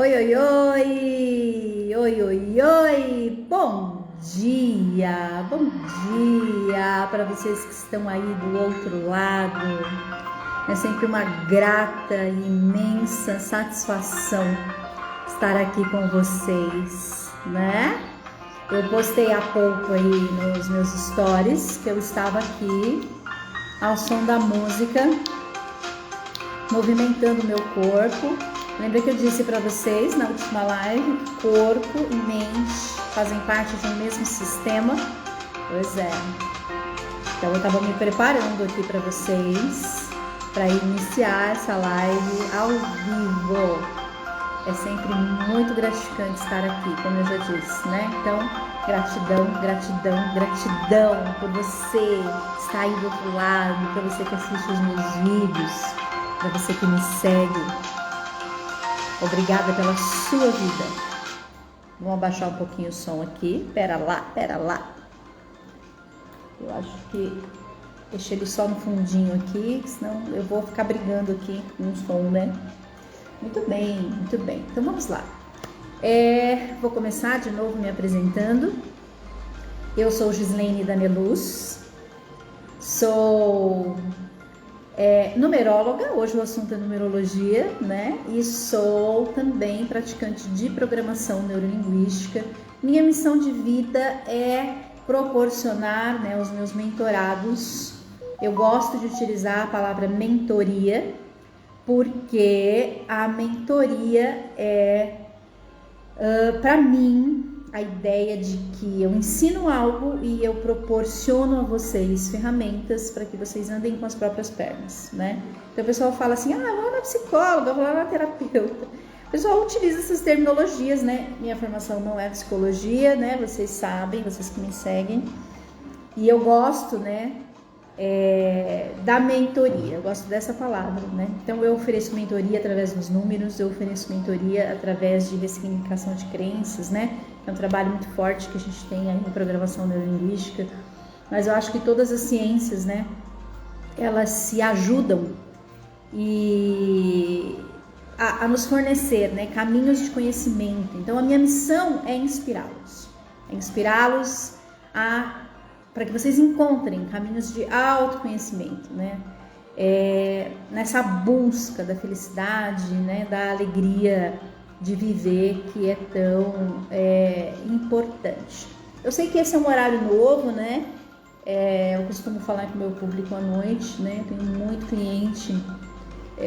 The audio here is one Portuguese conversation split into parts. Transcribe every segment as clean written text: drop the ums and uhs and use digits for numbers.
Oi, oi, oi! Oi, oi, oi! Bom dia! Bom dia para vocês que estão aí do outro lado. É sempre uma grata e imensa satisfação estar aqui com vocês, né? Eu postei há pouco aí nos meus stories que eu estava aqui ao som da música, movimentando o meu corpo. Lembra que eu disse para vocês na última live que corpo e mente fazem parte de um mesmo sistema? Pois é. Então eu estava me preparando aqui para vocês para iniciar essa live ao vivo. É sempre muito gratificante estar aqui, como eu já disse, né? Então, gratidão, gratidão, gratidão por você estar aí do outro lado, para você que assiste os meus vídeos, para você que me segue. Obrigada pela sua vida. Vamos abaixar um pouquinho o som aqui. Pera lá. Eu acho que deixei ele só no fundinho aqui, senão eu vou ficar brigando aqui com o som, né? Muito bem, muito bem. Então vamos lá. Vou começar de novo me apresentando. Eu sou Gislaine Daneluz, sou numeróloga, hoje o assunto é numerologia, né? E sou também praticante de programação neurolinguística. Minha missão de vida é proporcionar, né, aos meus mentorados. Eu gosto de utilizar a palavra mentoria, porque a mentoria é, para mim, a ideia de que eu ensino algo e eu proporciono a vocês ferramentas para que vocês andem com as próprias pernas, né? Então o pessoal fala assim, vou lá na psicóloga, vou lá na terapeuta. O pessoal utiliza essas terminologias, né? Minha formação não é psicologia, né? Vocês sabem, vocês que me seguem. E eu gosto, né, da mentoria, eu gosto dessa palavra, né? Então eu ofereço mentoria através dos números, eu ofereço mentoria através de ressignificação de crenças, né? É um trabalho muito forte que a gente tem aí em programação neurolinguística, mas eu acho que todas as ciências, né, elas se ajudam e a nos fornecer, né, caminhos de conhecimento. Então a minha missão é inspirá-los para que vocês encontrem caminhos de autoconhecimento, né? Nessa busca da felicidade, né, da alegria de viver, que é tão importante. Eu sei que esse é um horário novo, né? Eu costumo falar com o meu público à noite, né? Eu tenho muito cliente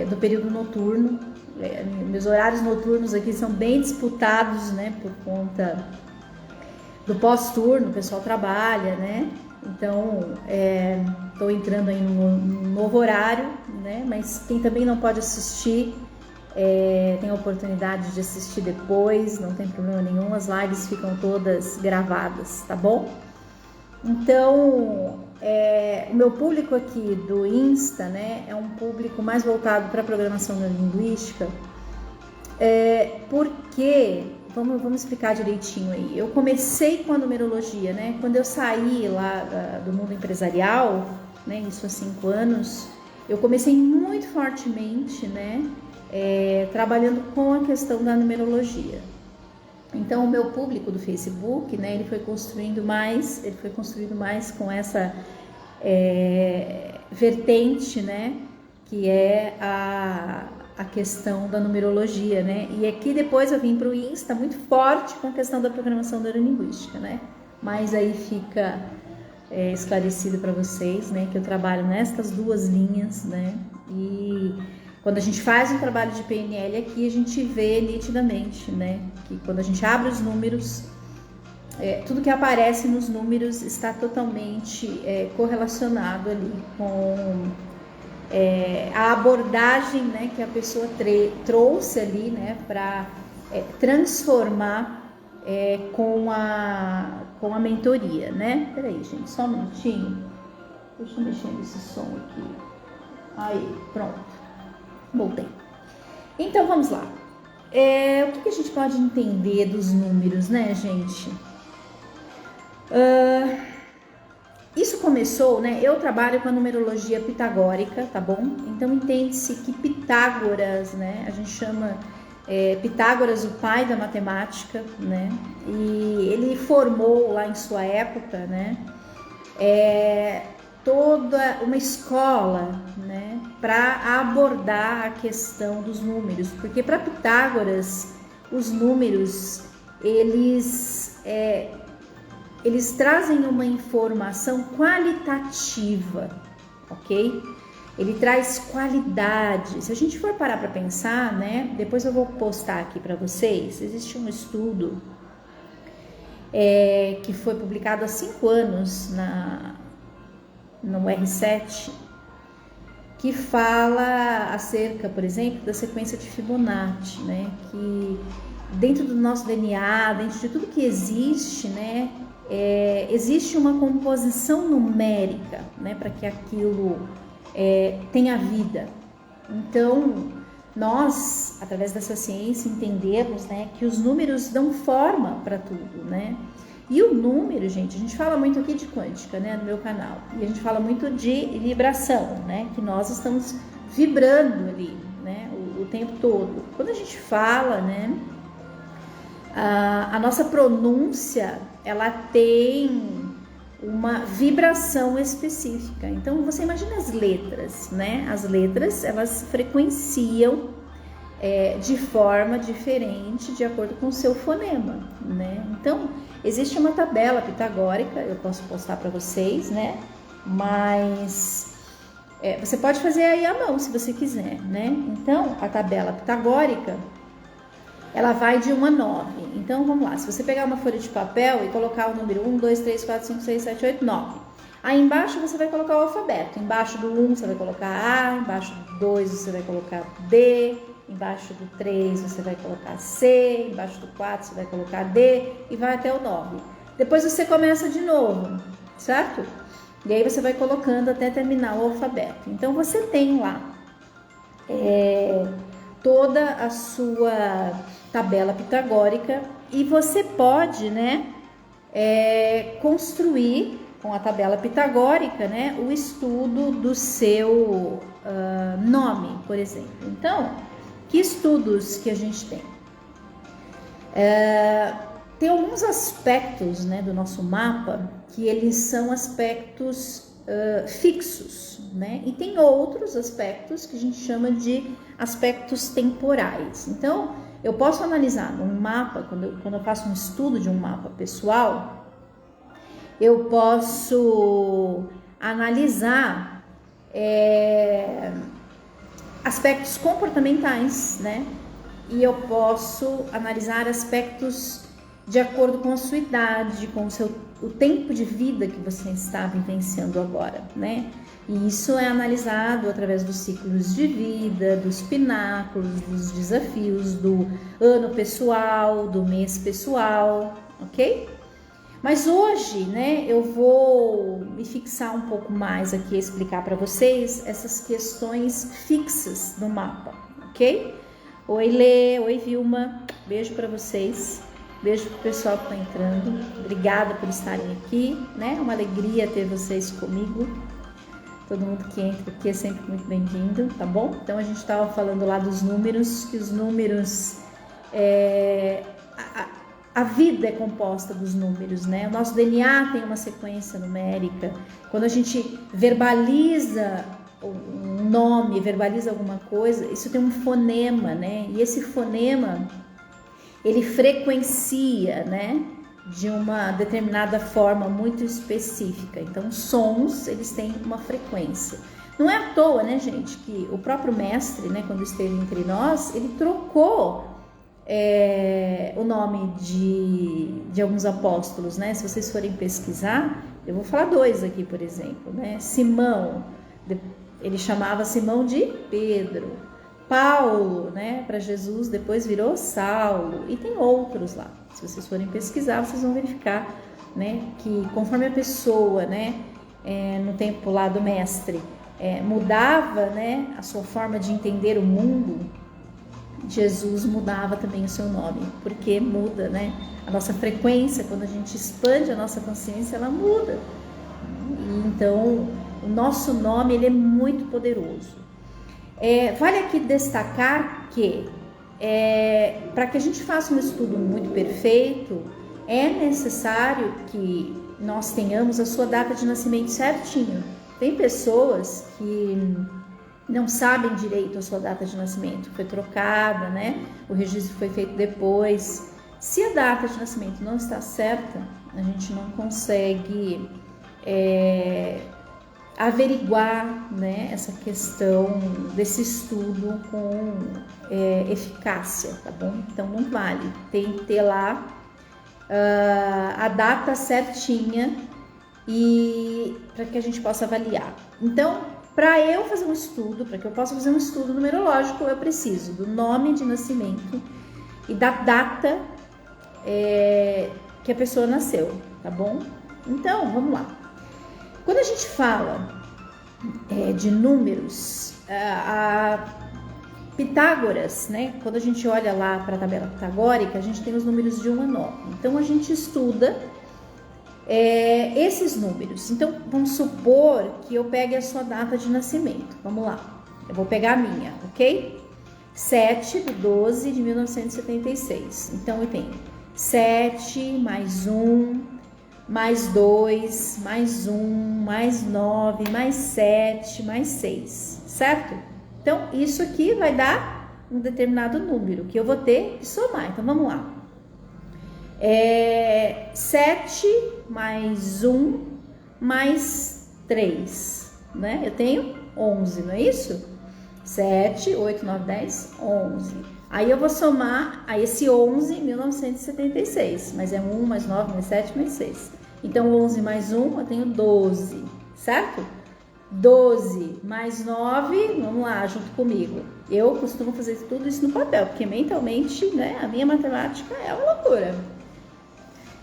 do período noturno. Meus horários noturnos aqui são bem disputados, né? Por conta do pós-turno, o pessoal trabalha, né? Então, estou entrando aí num novo horário, né? Mas quem também não pode assistir, tem a oportunidade de assistir depois, não tem problema nenhum, as lives ficam todas gravadas, tá bom? Então, o meu público aqui do Insta, né, é um público mais voltado para a programação neurolinguística, porque, vamos explicar direitinho aí, eu comecei com a numerologia, né, quando eu saí lá do mundo empresarial, né, isso há 5 anos, eu comecei muito fortemente, né, trabalhando com a questão da numerologia. Então o meu público do Facebook, né, ele foi construindo mais com essa vertente, né, que é a questão da numerologia, né, e aqui depois eu vim para o Insta muito forte com a questão da programação neurolinguística, né, mas aí fica esclarecido para vocês, né, que eu trabalho nestas duas linhas, né, e quando a gente faz um trabalho de PNL aqui, a gente vê nitidamente, né, que quando a gente abre os números, tudo que aparece nos números está totalmente correlacionado ali com a abordagem, né, que a pessoa trouxe ali, né, para transformar com a mentoria, né? Peraí, gente, só um minutinho. Deixa eu mexer nesse som aqui. Aí, pronto. Voltei. Então, vamos lá. O que a gente pode entender dos números, né, gente? Isso começou, né? Eu trabalho com a numerologia pitagórica, tá bom? Então, entende-se que Pitágoras, né? A gente chama Pitágoras, o pai da matemática, né? E ele formou lá em sua época, né? Toda uma escola, né? Para abordar a questão dos números, porque para Pitágoras os números eles trazem uma informação qualitativa, ok? Ele traz qualidade. Se a gente for parar para pensar, né? Depois eu vou postar aqui para vocês. Existe um estudo que foi publicado há 5 anos no R7, que fala acerca, por exemplo, da sequência de Fibonacci, né? Que dentro do nosso DNA, dentro de tudo que existe, né? Existe uma composição numérica, né? Para que aquilo tenha vida. Então, nós, através dessa ciência, entendemos, né, que os números dão forma para tudo, né? E o número, gente, a gente fala muito aqui de quântica, né, no meu canal, e a gente fala muito de vibração, né, que nós estamos vibrando ali, né, o tempo todo. Quando a gente fala, né, a nossa pronúncia, ela tem uma vibração específica. Então você imagina as letras, né? As letras, elas frequenciam de forma diferente de acordo com o seu fonema, né? Então existe uma tabela pitagórica, eu posso postar para vocês, né? Mas você pode fazer aí à mão se você quiser, né? Então a tabela pitagórica, ela vai de 1 a 9. Então, vamos lá. Se você pegar uma folha de papel e colocar o número 1, 2, 3, 4, 5, 6, 7, 8, 9. Aí embaixo você vai colocar o alfabeto. Embaixo do 1 você vai colocar A, embaixo do 2 você vai colocar D, embaixo do 3 você vai colocar C, embaixo do 4 você vai colocar D e vai até o 9. Depois você começa de novo, certo? E aí você vai colocando até terminar o alfabeto. Então, você tem lá toda a sua tabela pitagórica e você pode, né, construir com a tabela pitagórica, né, o estudo do seu nome, por exemplo. Então, que estudos que a gente tem? Tem alguns aspectos, né, do nosso mapa que eles são aspectos fixos, né? E tem outros aspectos que a gente chama de aspectos temporais. Então, eu posso analisar num mapa, quando eu faço um estudo de um mapa pessoal, eu posso analisar aspectos comportamentais, né? E eu posso analisar aspectos de acordo com a sua idade, com o tempo de vida que você está vivenciando agora, né? E isso é analisado através dos ciclos de vida, dos pináculos, dos desafios, do ano pessoal, do mês pessoal, ok? Mas hoje, né, eu vou me fixar um pouco mais aqui, explicar para vocês essas questões fixas do mapa, ok? Oi, Lê, oi, Vilma, beijo para vocês. Beijo pro pessoal que está entrando. Obrigada por estarem aqui, né? Uma alegria ter vocês comigo. Todo mundo que entra aqui é sempre muito bem-vindo, tá bom? Então a gente estava falando lá dos números, que os números, a vida é composta dos números, né? O nosso DNA tem uma sequência numérica. Quando a gente verbaliza um nome, verbaliza alguma coisa, isso tem um fonema, né? E esse fonema, ele frequencia, né, de uma determinada forma muito específica. Então, sons, eles têm uma frequência. Não é à toa, né, gente, que o próprio mestre, né, quando esteve entre nós, ele trocou o nome de alguns apóstolos, né? Se vocês forem pesquisar, eu vou falar 2 aqui, por exemplo, né? Simão, ele chamava Simão de Pedro. Paulo, né, para Jesus, depois virou Saulo, e tem outros lá. Se vocês forem pesquisar, vocês vão verificar, né, que conforme a pessoa, né, no tempo lá do mestre, mudava, né, a sua forma de entender o mundo, Jesus mudava também o seu nome, porque muda, né, a nossa frequência. Quando a gente expande a nossa consciência, ela muda. E então, o nosso nome, ele é muito poderoso. Vale aqui destacar que para que a gente faça um estudo muito perfeito, é necessário que nós tenhamos a sua data de nascimento certinho. Tem pessoas que não sabem direito a sua data de nascimento, foi trocada, né? O registro foi feito depois. Se a data de nascimento não está certa, a gente não consegue averiguar, né, essa questão desse estudo com eficácia, tá bom? Então não vale, tem que ter lá a data certinha e para que a gente possa avaliar. Então, para eu fazer um estudo, para que eu possa fazer um estudo numerológico, eu preciso do nome de nascimento e da data que a pessoa nasceu, tá bom? Então, vamos lá. Quando a gente fala de números, a Pitágoras, né? Quando a gente olha lá para a tabela pitagórica, a gente tem os números de 1 a 9. Então, a gente estuda esses números. Então, vamos supor que eu pegue a sua data de nascimento. Vamos lá. Eu vou pegar a minha, ok? 7/12/1976. Então, eu tenho 7 mais 1, mais 2, mais 1, mais 9, mais 7, mais 6, certo? Então, isso aqui vai dar um determinado número que eu vou ter que somar. Então, vamos lá. 7 mais 1 mais 3, né? Eu tenho 11, não é isso? 7, 8, 9, 10, 11. Aí eu vou somar a esse 11, 1976, mas é 1 mais 9 mais 7 mais 6. Então, 11 mais 1, eu tenho 12, certo? 12 mais 9, vamos lá, junto comigo. Eu costumo fazer tudo isso no papel, porque mentalmente, né, a minha matemática é uma loucura.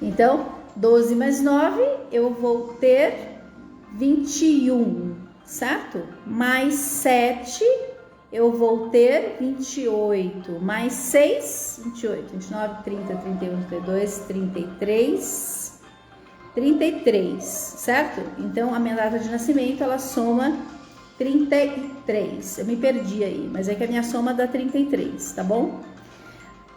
Então, 12 mais 9, eu vou ter 21, certo? Mais 7, eu vou ter 28. Mais 6, 28, 29, 30, 31, 32, 33... 33, certo? Então, a minha data de nascimento, ela soma 33. Eu me perdi aí, mas é que a minha soma dá 33, tá bom?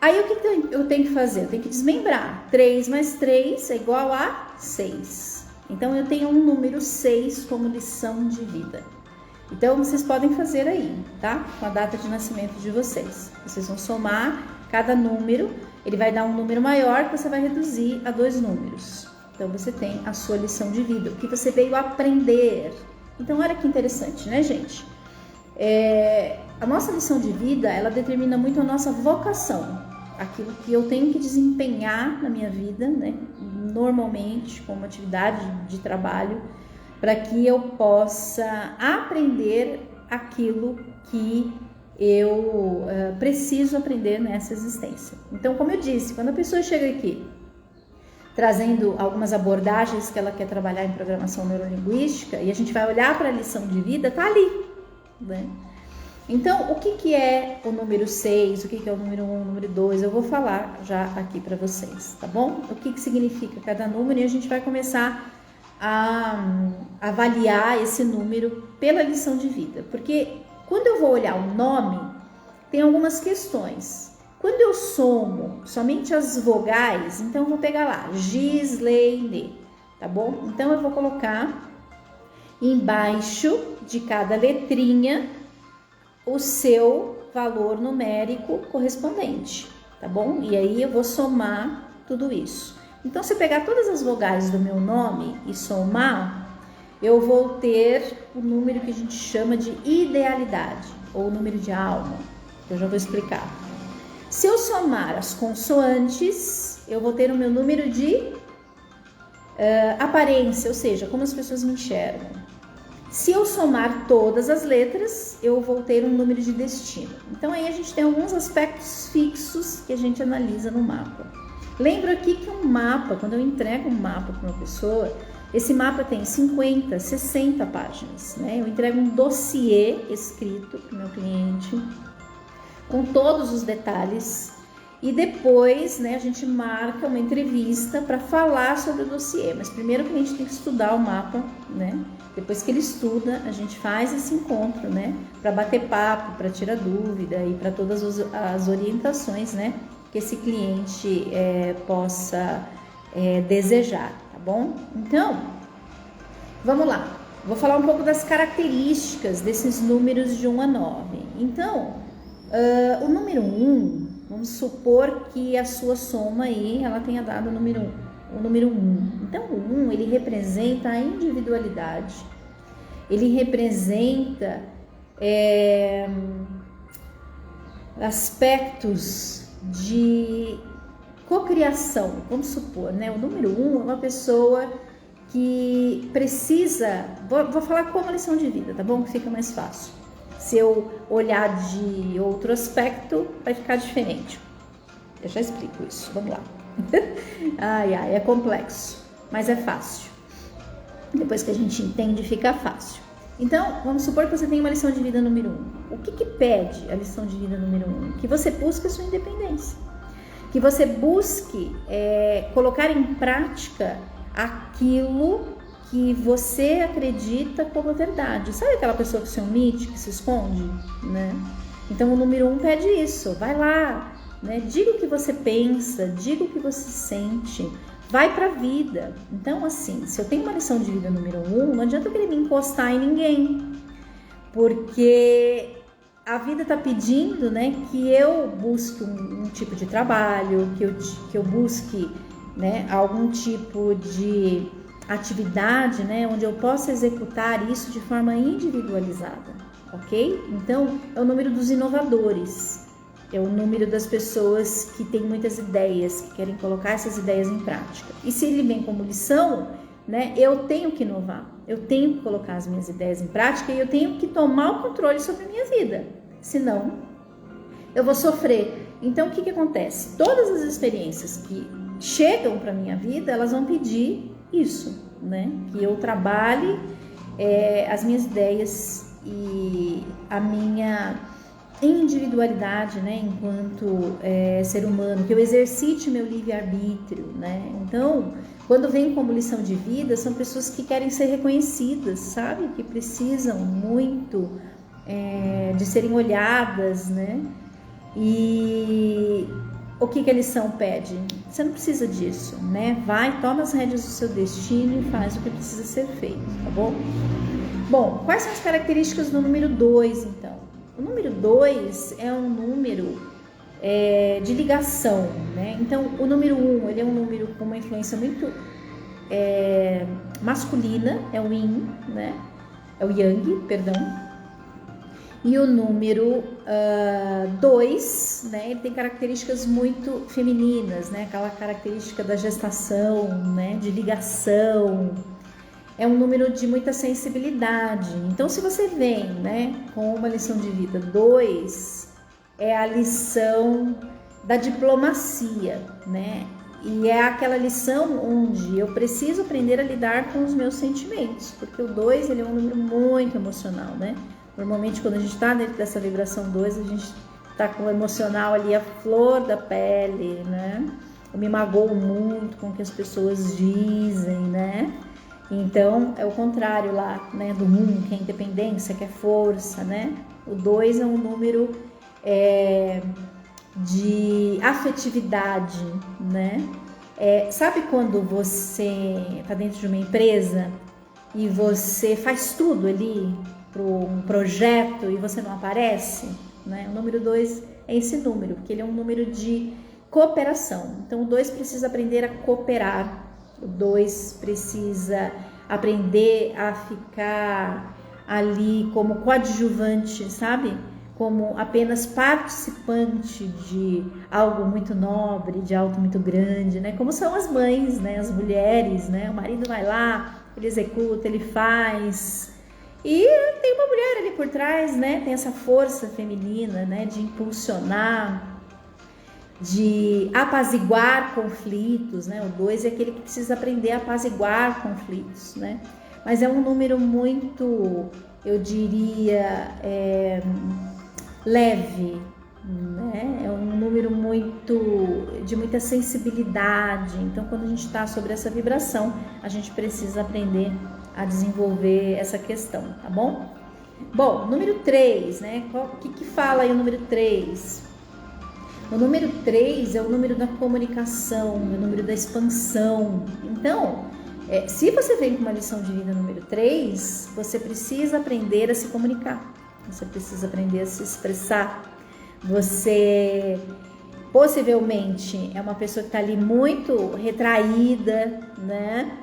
Aí, o que eu tenho que fazer? Eu tenho que desmembrar. 3 mais 3 é igual a 6. Então, eu tenho um número 6 como lição de vida. Então, vocês podem fazer aí, tá? Com a data de nascimento de vocês. Vocês vão somar cada número, ele vai dar um número maior que você vai reduzir a 2 números. Então, você tem a sua lição de vida, o que você veio aprender. Então, olha que interessante, né, gente? A nossa lição de vida, ela determina muito a nossa vocação. Aquilo que eu tenho que desempenhar na minha vida, né? Normalmente, como atividade de trabalho, para que eu possa aprender aquilo que eu preciso aprender nessa existência. Então, como eu disse, quando a pessoa chega aqui, trazendo algumas abordagens que ela quer trabalhar em programação neurolinguística, e a gente vai olhar para a lição de vida, tá ali, né? Então, o que é o número 6, o que é o número 1, o número 2, eu vou falar já aqui para vocês, tá bom? O que significa cada número, e a gente vai começar a avaliar esse número pela lição de vida, porque quando eu vou olhar o nome, tem algumas questões. Quando eu somo somente as vogais, então eu vou pegar lá, Gislaine, tá bom? Então eu vou colocar embaixo de cada letrinha o seu valor numérico correspondente, tá bom? E aí eu vou somar tudo isso. Então, se eu pegar todas as vogais do meu nome e somar, eu vou ter o número que a gente chama de idealidade, ou número de alma, que eu já vou explicar. Se eu somar as consoantes, eu vou ter o meu número de aparência, ou seja, como as pessoas me enxergam. Se eu somar todas as letras, eu vou ter um número de destino. Então, aí a gente tem alguns aspectos fixos que a gente analisa no mapa. Lembro aqui que um mapa, quando eu entrego um mapa para uma pessoa, esse mapa tem 50, 60 páginas, né? Eu entrego um dossiê escrito para o meu cliente, com todos os detalhes, e depois, né, a gente marca uma entrevista para falar sobre o dossiê. Mas primeiro que a gente tem que estudar o mapa, né? Depois que ele estuda, a gente faz esse encontro, né, para bater papo, para tirar dúvida e para todas as orientações, né, que esse cliente possa desejar, tá bom? Então, vamos lá. Vou falar um pouco das características desses números de 1 a 9. Então, o número 1, vamos supor que a sua soma aí, ela tenha dado o número 1. Então, o 1, ele representa a individualidade. Ele representa aspectos de cocriação. Vamos supor, né? O número 1 é uma pessoa que precisa... Vou falar como lição de vida, tá bom? Que fica mais fácil. Se eu olhar de outro aspecto, vai ficar diferente. Eu já explico isso, vamos lá. É complexo, mas é fácil. Depois que a gente entende, fica fácil. Então, vamos supor que você tem uma lição de vida número 1. O que pede a lição de vida número 1? Que você busque a sua independência. Que você busque colocar em prática aquilo que você acredita como verdade. Sabe aquela pessoa que se omite, que se esconde, né? Então o número 1 pede isso. Vai lá, né? Diga o que você pensa, diga o que você sente, vai pra vida. Então, assim, se eu tenho uma lição de vida número 1, não adianta eu querer me encostar em ninguém, porque a vida tá pedindo, né, que eu busque um tipo de trabalho, que eu busque, né, algum tipo de atividade, né, onde eu possa executar isso de forma individualizada, ok? Então, é o número dos inovadores, é o número das pessoas que têm muitas ideias, que querem colocar essas ideias em prática. E se ele vem como lição, né, eu tenho que inovar, eu tenho que colocar as minhas ideias em prática e eu tenho que tomar o controle sobre a minha vida, senão eu vou sofrer. Então, o que acontece? Todas as experiências que chegam para minha vida, elas vão pedir isso, né? Que eu trabalhe as minhas ideias e a minha individualidade, né? Enquanto ser humano, que eu exercite meu livre-arbítrio, né? Então, quando vem como lição de vida, são pessoas que querem ser reconhecidas, sabe? Que precisam muito de serem olhadas, né? E o que a lição pede? Você não precisa disso, né? Vai, toma as rédeas do seu destino e faz o que precisa ser feito, tá bom? Bom, quais são as características do número 2, então? O número 2 é um número de ligação, né? Então, o número 1, ele é um número com uma influência muito masculina, é o yin, né? É o yang, perdão. E o número 2, né, ele tem características muito femininas, né, aquela característica da gestação, né, de ligação. É um número de muita sensibilidade. Então, se você vem, né, com uma lição de vida 2, é a lição da diplomacia, né, e é aquela lição onde eu preciso aprender a lidar com os meus sentimentos, porque o 2, ele é um número muito emocional, né. Normalmente, quando a gente está dentro dessa vibração 2, a gente está com o emocional ali, a flor da pele, né? Eu me magoo muito com o que as pessoas dizem, né? Então, é o contrário lá, né? Do 1, que é independência, que é força, né? O 2 é um número de afetividade, né? Sabe quando você está dentro de uma empresa e você faz tudo ali para um projeto e você não aparece, né? O número 2 é esse número, porque ele é um número de cooperação. Então, o 2 precisa aprender a cooperar, o 2 precisa aprender a ficar ali como coadjuvante, sabe? Como apenas participante de algo muito nobre, de algo muito grande, né? Como são as mães, né? As mulheres, né? O marido vai lá, ele executa, ele faz... E tem uma mulher ali por trás, né? Tem essa força feminina, né? De impulsionar, de apaziguar conflitos, né? O 2 é aquele que precisa aprender a apaziguar conflitos, né? Mas é um número muito, eu diria, leve, né? É um número muito muita sensibilidade. Então, quando a gente está sobre essa vibração, a gente precisa aprender a desenvolver essa questão, tá bom? Bom, número 3, né? O que fala aí o número 3? O número 3 é o número da comunicação, é o número da expansão. Então, se você vem com uma lição de vida número 3, você precisa aprender a se comunicar, você precisa aprender a se expressar. Você possivelmente é uma pessoa que está ali muito retraída, né?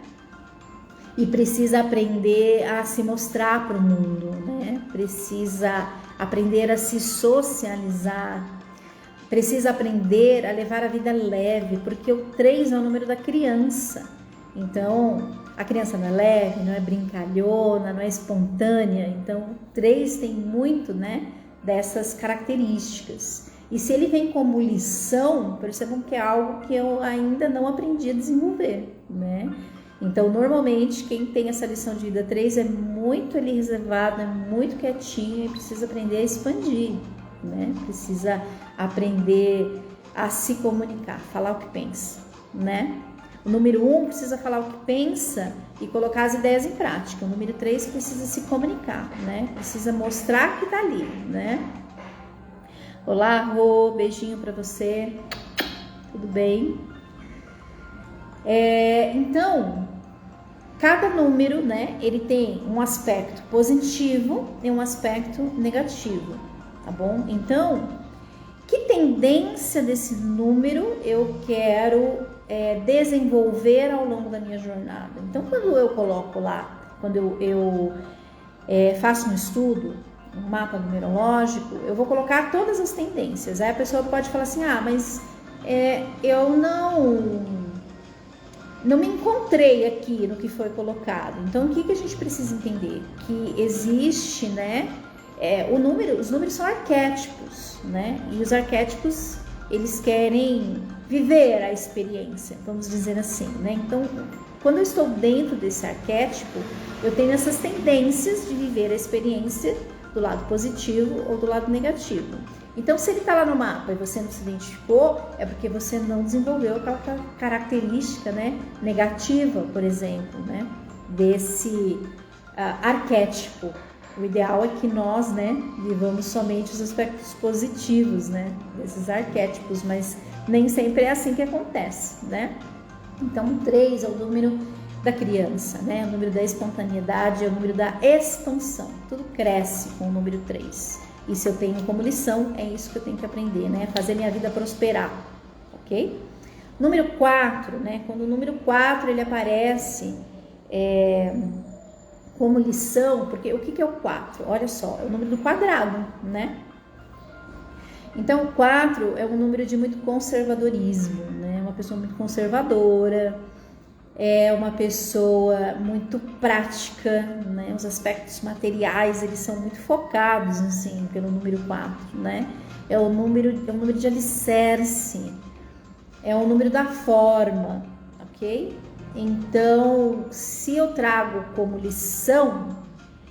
E precisa aprender a se mostrar para o mundo, né? Precisa aprender a se socializar, precisa aprender a levar a vida leve, porque o 3 é o número da criança. Então, a criança não é leve, não é brincalhona, não é espontânea. Então, o 3 tem muito, né, dessas características. E se ele vem como lição, percebam que é algo que eu ainda não aprendi a desenvolver, né? Então, normalmente, quem tem essa lição de vida 3 é muito ali reservado, é muito quietinho e precisa aprender a expandir, né? Precisa aprender a se comunicar, falar o que pensa, né? O número 1 precisa falar o que pensa e colocar as ideias em prática. O número 3 precisa se comunicar, né? Precisa mostrar que tá ali, né? Olá, Rô, beijinho pra você. Tudo bem? Então, cada número, né, ele tem um aspecto positivo e um aspecto negativo, tá bom? Então, que tendência desse número eu quero desenvolver ao longo da minha jornada? Então, quando eu coloco lá, quando eu faço um estudo, um mapa numerológico, eu vou colocar todas as tendências. Aí a pessoa pode falar assim, mas eu não me encontrei aqui no que foi colocado. Então, o que a gente precisa entender? Que existe, né, os números são arquétipos, né? E os arquétipos, eles querem viver a experiência, vamos dizer assim, né? Então, quando eu estou dentro desse arquétipo, eu tenho essas tendências de viver a experiência do lado positivo ou do lado negativo. Então, se ele está lá no mapa e você não se identificou, é porque você não desenvolveu aquela característica, né, negativa, por exemplo, né, desse arquétipo. O ideal é que nós, né, vivamos somente os aspectos positivos, né, desses arquétipos, mas nem sempre é assim que acontece, né? Então, o 3 é o número da criança, né, é o número da espontaneidade, é o número da expansão. Tudo cresce com o número 3. E se eu tenho como lição, é isso que eu tenho que aprender, né? Fazer minha vida prosperar, ok? Número 4, né? Quando o número 4 ele aparece como lição, porque o que é o 4? Olha só, é o número do quadrado, né? Então, o 4 é um número de muito conservadorismo, né? Uma pessoa muito conservadora, é uma pessoa muito prática, né? Os aspectos materiais, eles são muito focados, assim, pelo número 4, né? É um número de alicerce, é o número da forma, ok? Então, se eu trago como lição,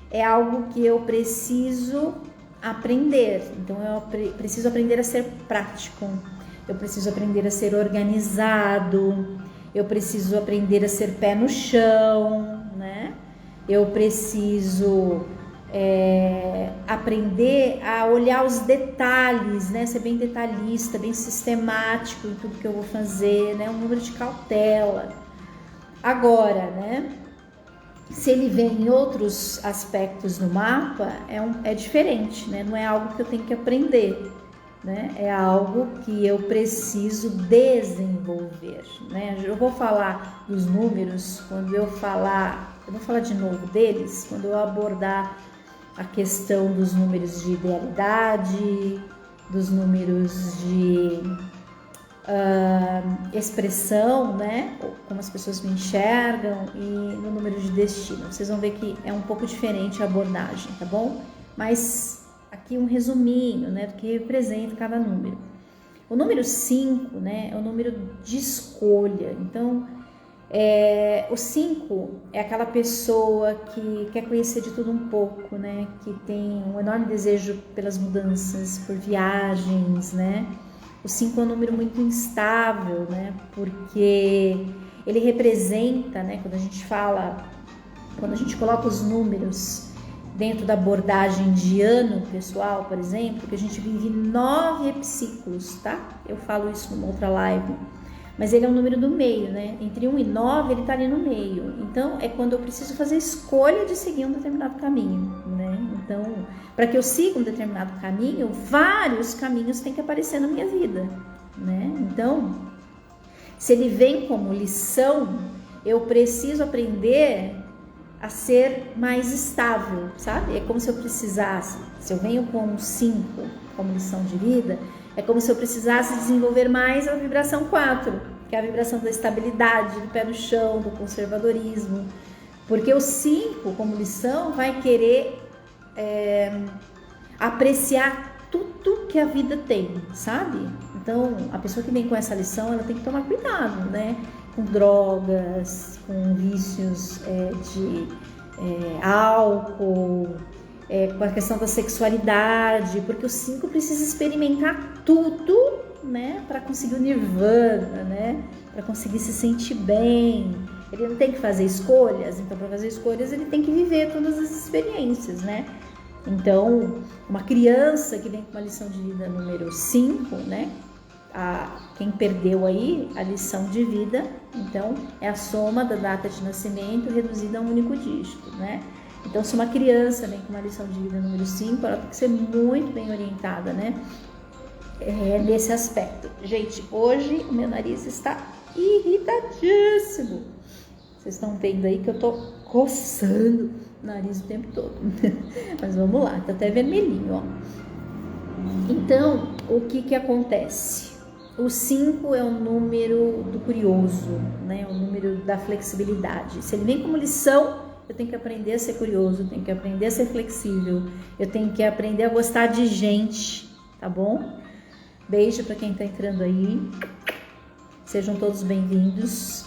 é algo que eu preciso aprender. Então, eu preciso aprender a ser prático, eu preciso aprender a ser organizado, eu preciso aprender a ser pé no chão, né? Eu preciso aprender a olhar os detalhes, né? Ser bem detalhista, bem sistemático em tudo que eu vou fazer, né? Um número de cautela. Agora, né? Se ele vem em outros aspectos no mapa, é diferente, né? Não é algo que eu tenho que aprender, né? É algo que eu preciso desenvolver, né? Eu vou falar dos números quando eu vou falar de novo deles, quando eu abordar a questão dos números de idealidade, dos números de expressão, né? Como as pessoas me enxergam, e no número de destino. Vocês vão ver que é um pouco diferente a abordagem, tá bom? Mas aqui um resuminho, né, do que representa cada número. O número 5, né, é o número de escolha. Então, o 5 é aquela pessoa que quer conhecer de tudo um pouco, né, que tem um enorme desejo pelas mudanças, por viagens, né, O 5 é um número muito instável, né? Porque ele representa, né? Quando a gente coloca os números dentro da abordagem de ano pessoal, por exemplo, que a gente vive 9 ciclos, tá? Eu falo isso numa outra live. Mas ele é um número do meio, né? Entre 1 e 9, ele tá ali no meio. Então, é quando eu preciso fazer a escolha de seguir um determinado caminho, né? Então, para que eu siga um determinado caminho, vários caminhos têm que aparecer na minha vida, né? Então, se ele vem como lição, eu preciso aprender a ser mais estável, sabe? É como se eu precisasse, se eu venho com um 5 como lição de vida, é como se eu precisasse desenvolver mais a vibração 4, que é a vibração da estabilidade, do pé no chão, do conservadorismo. Porque o 5, como lição, vai querer apreciar tudo que a vida tem, sabe? Então, a pessoa que vem com essa lição, ela tem que tomar cuidado, né? Com drogas, com vícios de álcool, com a questão da sexualidade, porque o 5 precisa experimentar tudo, né, para conseguir o nirvana, né, para conseguir se sentir bem. Ele não tem que fazer escolhas, então para fazer escolhas ele tem que viver todas as experiências, né? Então, uma criança que vem com uma lição de vida número 5, né, quem perdeu aí a lição de vida, então é a soma da data de nascimento reduzida a um único dígito, né? Então, se uma criança vem com uma lição de vida número 5, ela tem que ser muito bem orientada, né? Nesse aspecto. Gente, hoje o meu nariz está irritadíssimo. Vocês estão vendo aí que eu tô coçando o nariz o tempo todo. Mas vamos lá, tá até vermelhinho, ó. Então, o que acontece? O 5 é o número do curioso, né? O número da flexibilidade. Se ele vem como lição, eu tenho que aprender a ser curioso, eu tenho que aprender a ser flexível, eu tenho que aprender a gostar de gente, tá bom? Beijo para quem tá entrando aí. Sejam todos bem-vindos.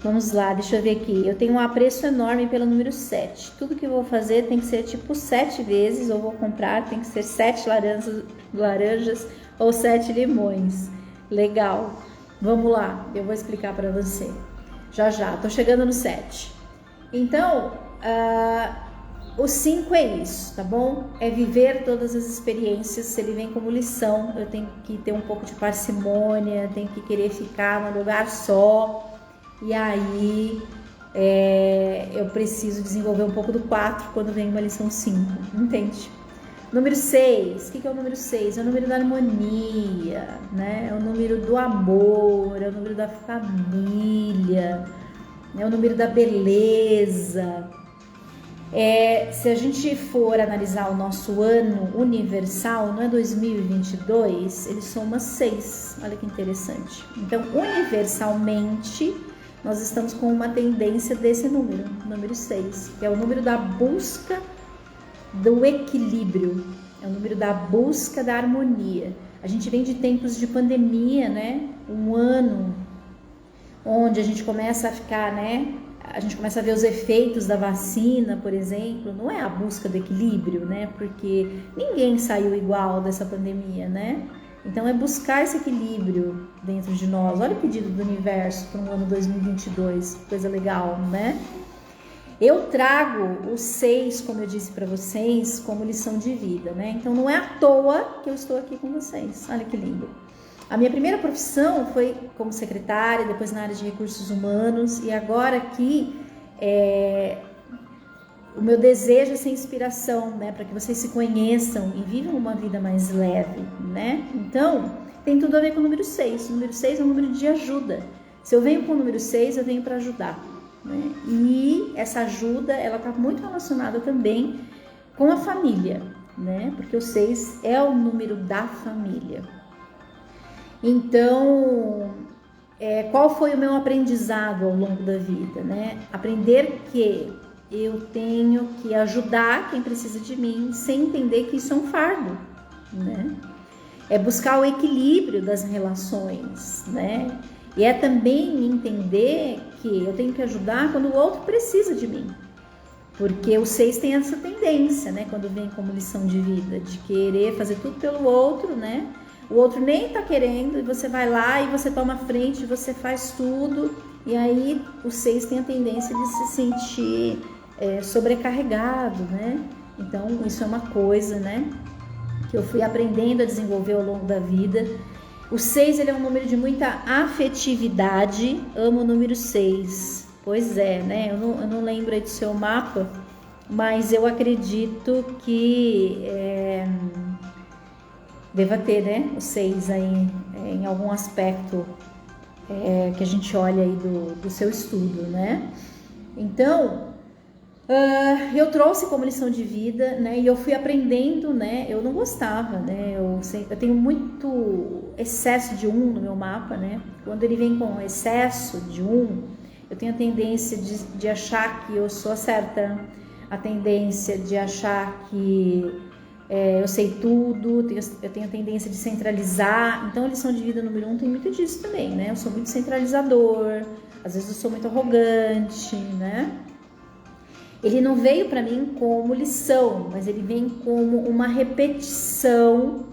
Vamos lá, deixa eu ver aqui. Eu tenho um apreço enorme pelo número 7. Tudo que eu vou fazer tem que ser tipo 7 vezes, ou vou comprar, tem que ser 7 laranjas ou 7 limões. Legal. Vamos lá, eu vou explicar para você. Já, tô chegando no 7. Então, o 5 é isso, tá bom? É viver todas as experiências. Se ele vem como lição, eu tenho que ter um pouco de parcimônia, tenho que querer ficar num lugar só. E aí, eu preciso desenvolver um pouco do 4 quando vem uma lição 5, entende? Número 6, o que é o número 6? É o número da harmonia, né? É o número do amor, é o número da família, é o número da beleza. Se a gente for analisar o nosso ano universal, não é 2022, ele soma 6, olha que interessante. Então, universalmente, nós estamos com uma tendência desse número 6, que é o número da busca do equilíbrio, é o número da busca da harmonia. A gente vem de tempos de pandemia, né? Um ano onde a gente começa a ficar, né? A gente começa a ver os efeitos da vacina, por exemplo. Não é a busca do equilíbrio, né? Porque ninguém saiu igual dessa pandemia, né? Então é buscar esse equilíbrio dentro de nós. Olha o pedido do universo para um ano 2022, coisa legal, né? Eu trago o 6, como eu disse para vocês, como lição de vida, né? Então não é à toa que eu estou aqui com vocês. Olha que lindo. A minha primeira profissão foi como secretária, depois na área de recursos humanos, e agora aqui o meu desejo é ser inspiração, né? Para que vocês se conheçam e vivam uma vida mais leve, né? Então, tem tudo a ver com o número 6. O número 6 é um número de ajuda. Se eu venho com o número 6, eu venho para ajudar. Né? E essa ajuda, ela está muito relacionada também com a família, né? Porque o 6 é o número da família. Então, qual foi o meu aprendizado ao longo da vida, né? Aprender que eu tenho que ajudar quem precisa de mim, sem entender que isso é um fardo, né? É buscar o equilíbrio das relações, né? E é também entender que eu tenho que ajudar quando o outro precisa de mim. Porque o 6 tem essa tendência, né? Quando vem como lição de vida, de querer fazer tudo pelo outro, né? o outro nem tá querendo, e você vai lá e você toma frente, você faz tudo, e aí o 6 tem a tendência de se sentir sobrecarregado, né? Então isso é uma coisa, né, que eu fui aprendendo a desenvolver ao longo da vida. O 6, ele é um número de muita afetividade. Amo o número 6. Pois é, né? Eu não lembro aí do seu mapa, mas eu acredito que deva ter, né? O 6 aí em algum aspecto que a gente olha aí do seu estudo, né? Então, eu trouxe como lição de vida, né? E eu fui aprendendo, né? Eu não gostava, né? Eu tenho muito excesso de 1 no meu mapa, né? Quando ele vem com excesso de 1, eu tenho a tendência de achar que eu sou certa, a tendência de achar que eu sei tudo, eu tenho a tendência de centralizar. Então, a lição de vida número 1 tem muito disso também, né? Eu sou muito centralizador, às vezes eu sou muito arrogante, né? Ele não veio para mim como lição, mas ele vem como uma repetição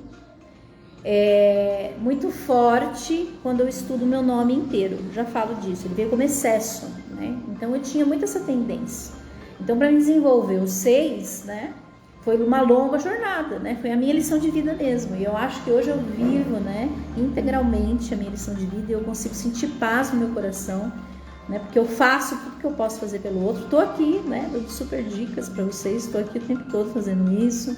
muito forte quando eu estudo o meu nome inteiro. Já falo disso, ele veio como excesso, né? Então eu tinha muito essa tendência. Então, para me desenvolver o 6, né, foi uma longa jornada, né? Foi a minha lição de vida mesmo. E eu acho que hoje eu vivo, né, integralmente a minha lição de vida, e eu consigo sentir paz no meu coração, né? Porque eu faço tudo que eu posso fazer pelo outro. Estou aqui, né, dando super dicas para vocês. Estou aqui o tempo todo fazendo isso.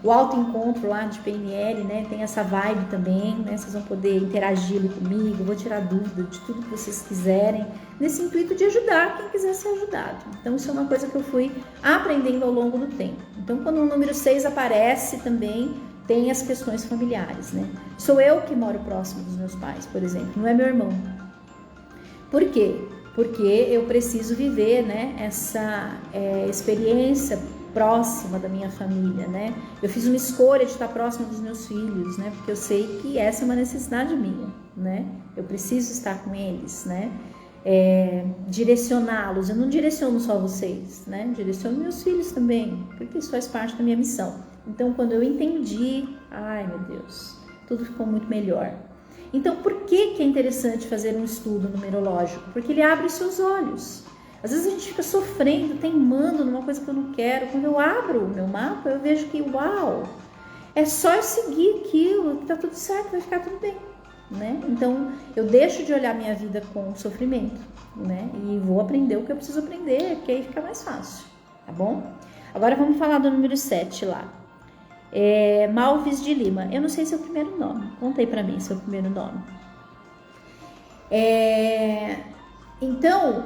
O autoencontro lá de PNL, né, tem essa vibe também, né? Vocês vão poder interagir ali comigo, vou tirar dúvida de tudo que vocês quiserem, nesse intuito de ajudar quem quiser ser ajudado. Então, isso é uma coisa que eu fui aprendendo ao longo do tempo. Então, quando o número 6 aparece também, tem as questões familiares, né? Sou eu que moro próximo dos meus pais, por exemplo, não é meu irmão. Por quê? Porque eu preciso viver, né, essa experiência próxima da minha família, né? Eu fiz uma escolha de estar próximo dos meus filhos, né? Porque eu sei que essa é uma necessidade minha, né? Eu preciso estar com eles, né? Direcioná-los. Eu não direciono só vocês, né? Direciono meus filhos também, porque isso faz parte da minha missão. Então, quando eu entendi, ai meu Deus, tudo ficou muito melhor. Então, por que é interessante fazer um estudo numerológico? Porque ele abre os seus olhos. Às vezes a gente fica sofrendo, teimando numa coisa que eu não quero. Quando eu abro o meu mapa, eu vejo que, uau, é só eu seguir aquilo, que tá tudo certo, vai ficar tudo bem, né? Então, eu deixo de olhar minha vida com sofrimento, né? E vou aprender o que eu preciso aprender, que aí fica mais fácil, tá bom? Agora vamos falar do número 7 lá. Malves de Lima. Eu não sei seu primeiro nome. Conta aí pra mim seu primeiro nome. Então,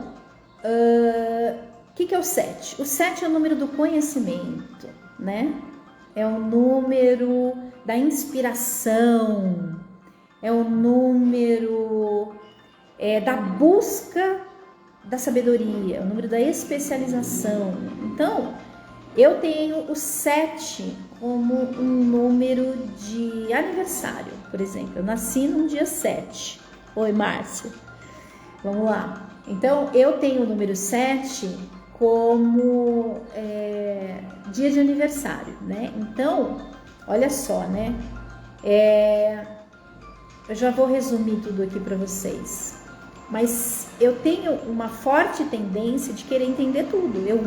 o que é o 7? O 7 é o número do conhecimento, né? É o número da inspiração, é o número da busca da sabedoria, é o número da especialização. Então, eu tenho o 7 como um número de aniversário, por exemplo. Eu nasci no dia 7. Oi, Márcia. Vamos lá. Então, eu tenho o número 7 como dia de aniversário, né? Então, olha só, né? Eu já vou resumir tudo aqui para vocês. Mas eu tenho uma forte tendência de querer entender tudo. Eu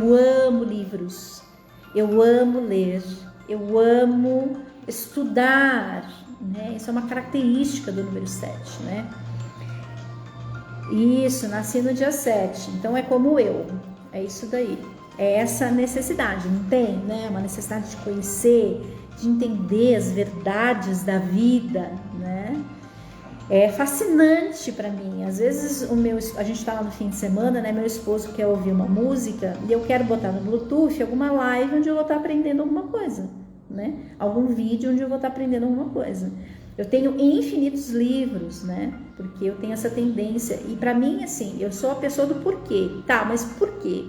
amo livros, eu amo ler, eu amo estudar, né? Isso é uma característica do número 7, né? Isso, nasci no dia 7, então é como eu, é isso daí. É essa necessidade, não tem, né? Uma necessidade de conhecer, de entender as verdades da vida, né? É fascinante para mim. Às vezes a gente tá lá no fim de semana, né? Meu esposo quer ouvir uma música e eu quero botar no Bluetooth alguma live onde eu vou estar aprendendo alguma coisa, né? Algum vídeo onde eu vou estar aprendendo alguma coisa. Eu tenho infinitos livros, né? Porque eu tenho essa tendência. E para mim, assim, eu sou a pessoa do porquê. Tá, mas por quê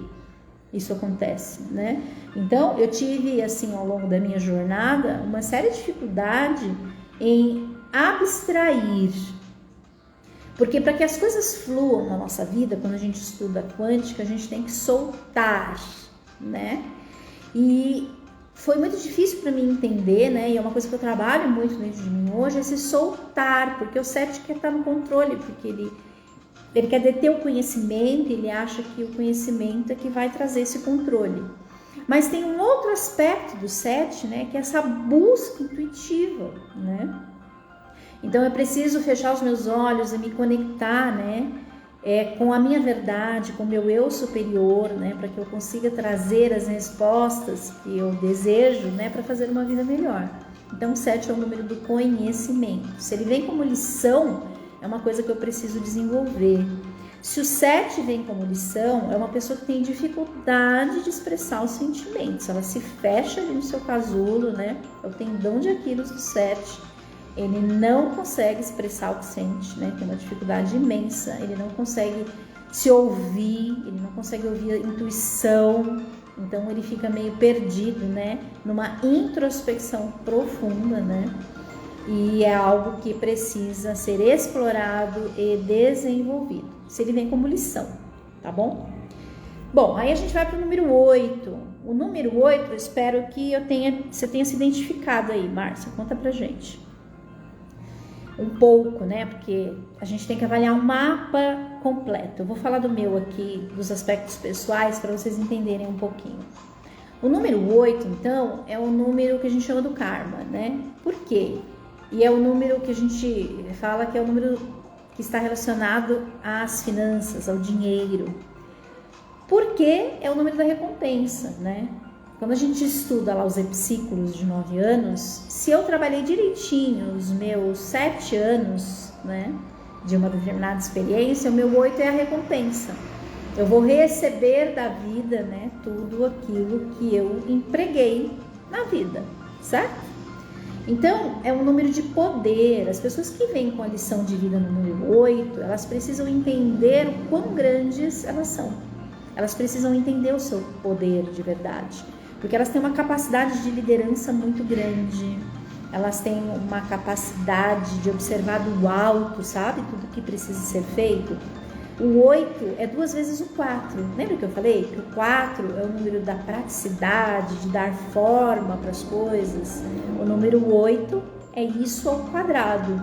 isso acontece, né? Então, eu tive, assim, ao longo da minha jornada, uma séria dificuldade em abstrair. Porque para que as coisas fluam na nossa vida, quando a gente estuda quântica, a gente tem que soltar, né? E foi muito difícil para mim entender, né? E é uma coisa que eu trabalho muito dentro de mim hoje, é se soltar, porque o 7 quer estar no controle, porque ele quer deter o conhecimento, ele acha que o conhecimento é que vai trazer esse controle. Mas tem um outro aspecto do 7, né? Que é essa busca intuitiva, né? Então eu preciso fechar os meus olhos e me conectar, né? Com a minha verdade, com o meu eu superior, né, para que eu consiga trazer as respostas que eu desejo, né, para fazer uma vida melhor. Então, o 7 é o número do conhecimento. Se ele vem como lição, é uma coisa que eu preciso desenvolver. Se o 7 vem como lição, é uma pessoa que tem dificuldade de expressar os sentimentos. Ela se fecha ali no seu casulo, né, é o tendão de Aquiles do 7. Ele não consegue expressar o que sente, né? Tem uma dificuldade imensa, ele não consegue se ouvir, ele não consegue ouvir a intuição, então ele fica meio perdido, né? Numa introspecção profunda, né? E é algo que precisa ser explorado e desenvolvido. Se ele vem como lição, tá bom? Bom, aí a gente vai para o número 8. O número 8, eu espero que você tenha se identificado aí, Márcia, conta pra gente. Um pouco, né? Porque a gente tem que avaliar um mapa completo. Eu vou falar do meu aqui, dos aspectos pessoais, para vocês entenderem um pouquinho. O número 8, então, é o número que a gente chama do karma, né? Por quê? E é o número que a gente fala que é o número que está relacionado às finanças, ao dinheiro. Porque é o número da recompensa, né? Quando a gente estuda lá os epsículos de 9 anos, se eu trabalhei direitinho os meus 7 anos, né, de uma determinada experiência, o meu 8 é a recompensa. Eu vou receber da vida, né, tudo aquilo que eu empreguei na vida, certo? Então, é um número de poder. As pessoas que vêm com a lição de vida no número 8, elas precisam entender o quão grandes elas são. Elas precisam entender o seu poder de verdade. Porque elas têm uma capacidade de liderança muito grande, elas têm uma capacidade de observar do alto, sabe? Tudo que precisa ser feito. O 8 é 2 vezes o 4. Lembra que eu falei? Que o 4 é o número da praticidade, de dar forma para as coisas. O número 8 é isso ao quadrado.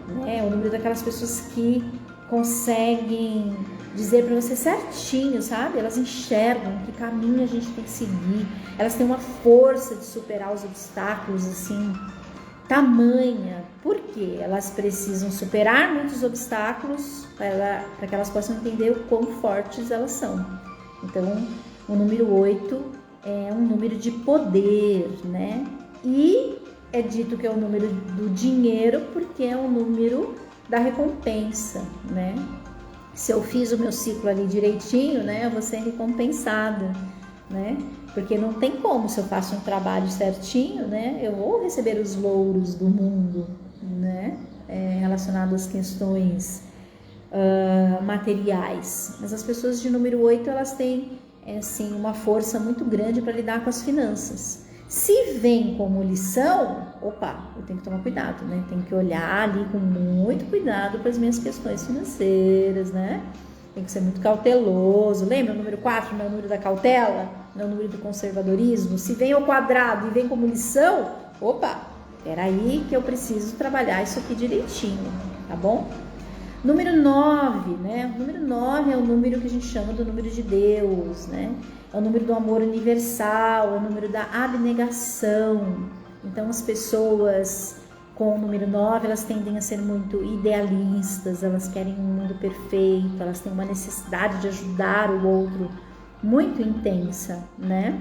Né? É o número daquelas pessoas que conseguem dizer para você certinho, sabe? Elas enxergam que caminho a gente tem que seguir. Elas têm uma força de superar os obstáculos, assim, tamanha. Por quê? Elas precisam superar muitos obstáculos para que elas possam entender o quão fortes elas são. Então, o número 8 é um número de poder, né? E é dito que é o número do dinheiro porque é o número da recompensa, né? Se eu fiz o meu ciclo ali direitinho, né, eu vou ser recompensada, né? Porque não tem como, se eu faço um trabalho certinho, né, eu vou receber os louros do mundo, né, relacionado às questões materiais. Mas as pessoas de número 8, elas têm, assim, uma força muito grande para lidar com as finanças. Se vem como lição, opa, eu tenho que tomar cuidado, né? Tenho que olhar ali com muito cuidado para as minhas questões financeiras, né? Tem que ser muito cauteloso. Lembra o número 4, não é o número da cautela? Não é o número do conservadorismo? Se vem ao quadrado e vem como lição, opa, peraí que eu preciso trabalhar isso aqui direitinho, tá bom? Número 9, né? O número 9 é o número que a gente chama do número de Deus, né? É o número do amor universal, é o número da abnegação. Então, as pessoas com o número 9, elas tendem a ser muito idealistas, elas querem um mundo perfeito, elas têm uma necessidade de ajudar o outro muito intensa, né?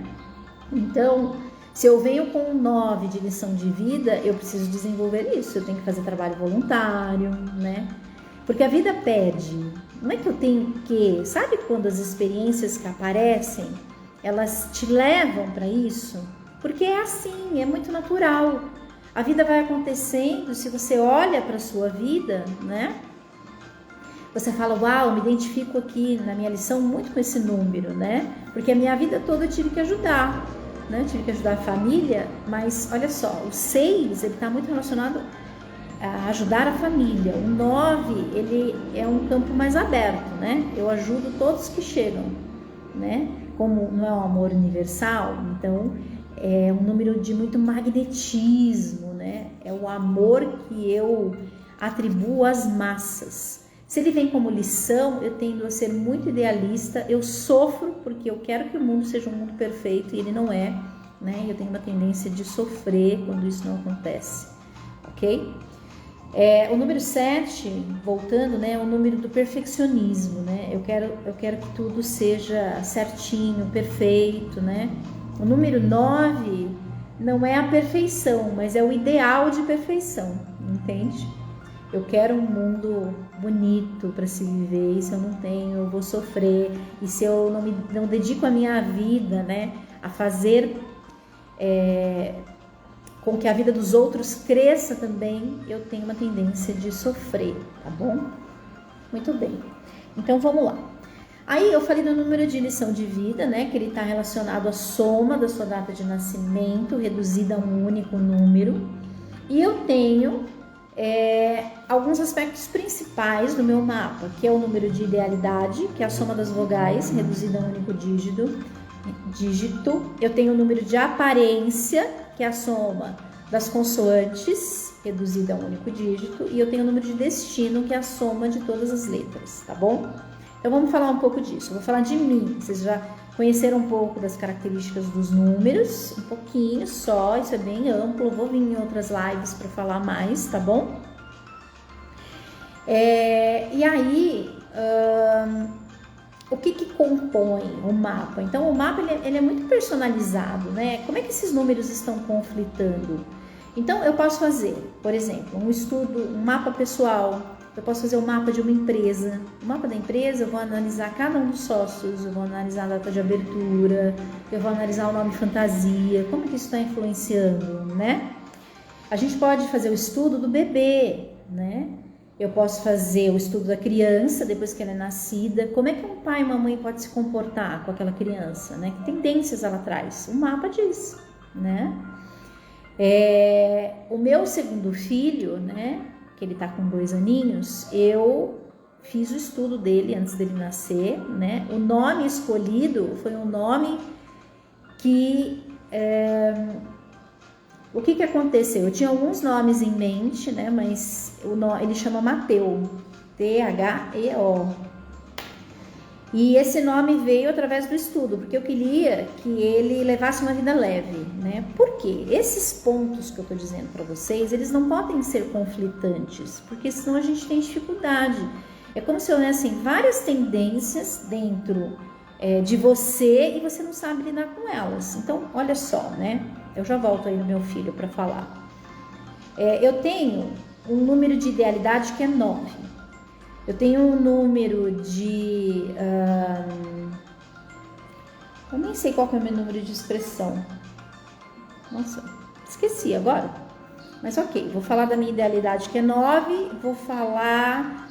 Então, se eu venho com um 9 de lição de vida, eu preciso desenvolver isso, eu tenho que fazer trabalho voluntário, né? Porque a vida pede, não é que eu tenho que, sabe quando as experiências que aparecem, elas te levam para isso? Porque é assim, é muito natural. A vida vai acontecendo, se você olha para a sua vida, né? Você fala, uau, me identifico aqui na minha lição muito com esse número, né? Porque a minha vida toda eu tive que ajudar, né? Eu tive que ajudar a família, mas olha só, o 6, ele está muito relacionado a ajudar a família. O 9, ele é um campo mais aberto, né? Eu ajudo todos que chegam, né? Como não é um amor universal, então é um número de muito magnetismo, né? É o amor que eu atribuo às massas. Se ele vem como lição, eu tendo a ser muito idealista, eu sofro porque eu quero que o mundo seja um mundo perfeito e ele não é, né? Eu tenho uma tendência de sofrer quando isso não acontece, ok? O número 7, voltando, né, é o número do perfeccionismo, né? Eu quero que tudo seja certinho, perfeito, né? O número 9 não é a perfeição, mas é o ideal de perfeição, entende? Eu quero um mundo bonito para se viver, e se eu não tenho, eu vou sofrer. E se eu não dedico a minha vida, né, a fazer com que a vida dos outros cresça também, eu tenho uma tendência de sofrer, tá bom? Muito bem. Então, vamos lá. Aí, eu falei do número de lição de vida, né, que ele está relacionado à soma da sua data de nascimento, reduzida a um único número. E eu tenho alguns aspectos principais do meu mapa, que é o número de idealidade, que é a soma das vogais, reduzida a um único dígito. Eu tenho o número de aparência, que é a soma das consoantes, reduzida a um único dígito. E eu tenho o número de destino, que é a soma de todas as letras, tá bom? Então vamos falar um pouco disso. Eu vou falar de mim. Vocês já conheceram um pouco das características dos números, um pouquinho só, isso é bem amplo. Eu vou vir em outras lives para falar mais, tá bom? E aí, o que compõe o mapa? Então, o mapa ele é muito personalizado, né? Como é que esses números estão conflitando? Então, eu posso fazer, por exemplo, um estudo, um mapa pessoal. Eu posso fazer o mapa de uma empresa. O mapa da empresa, eu vou analisar cada um dos sócios, eu vou analisar a data de abertura, eu vou analisar o nome fantasia, como que isso está influenciando, né? A gente pode fazer o estudo do bebê, né? Eu posso fazer o estudo da criança depois que ela é nascida. Como é que um pai e uma mãe pode se comportar com aquela criança, né? Que tendências ela traz? O mapa diz, né? O meu segundo filho, né? Que ele tá com 2 aninhos, eu fiz o estudo dele antes dele nascer, né? O nome escolhido foi um nome que... O que aconteceu? Eu tinha alguns nomes em mente, né? Mas ele chama Mateo, T-H-E-O. E esse nome veio através do estudo, porque eu queria que ele levasse uma vida leve, né? Por quê? Esses pontos que eu tô dizendo para vocês, eles não podem ser conflitantes, porque senão a gente tem dificuldade. É como se houvessem várias tendências dentro de você e você não sabe lidar com elas. Então, olha só, né? Eu já volto aí no meu filho para falar. Eu tenho um número de idealidade que é 9. Eu tenho um número de... eu nem sei qual que é o meu número de expressão. Nossa, esqueci agora. Mas ok, vou falar da minha idealidade que é 9. Vou falar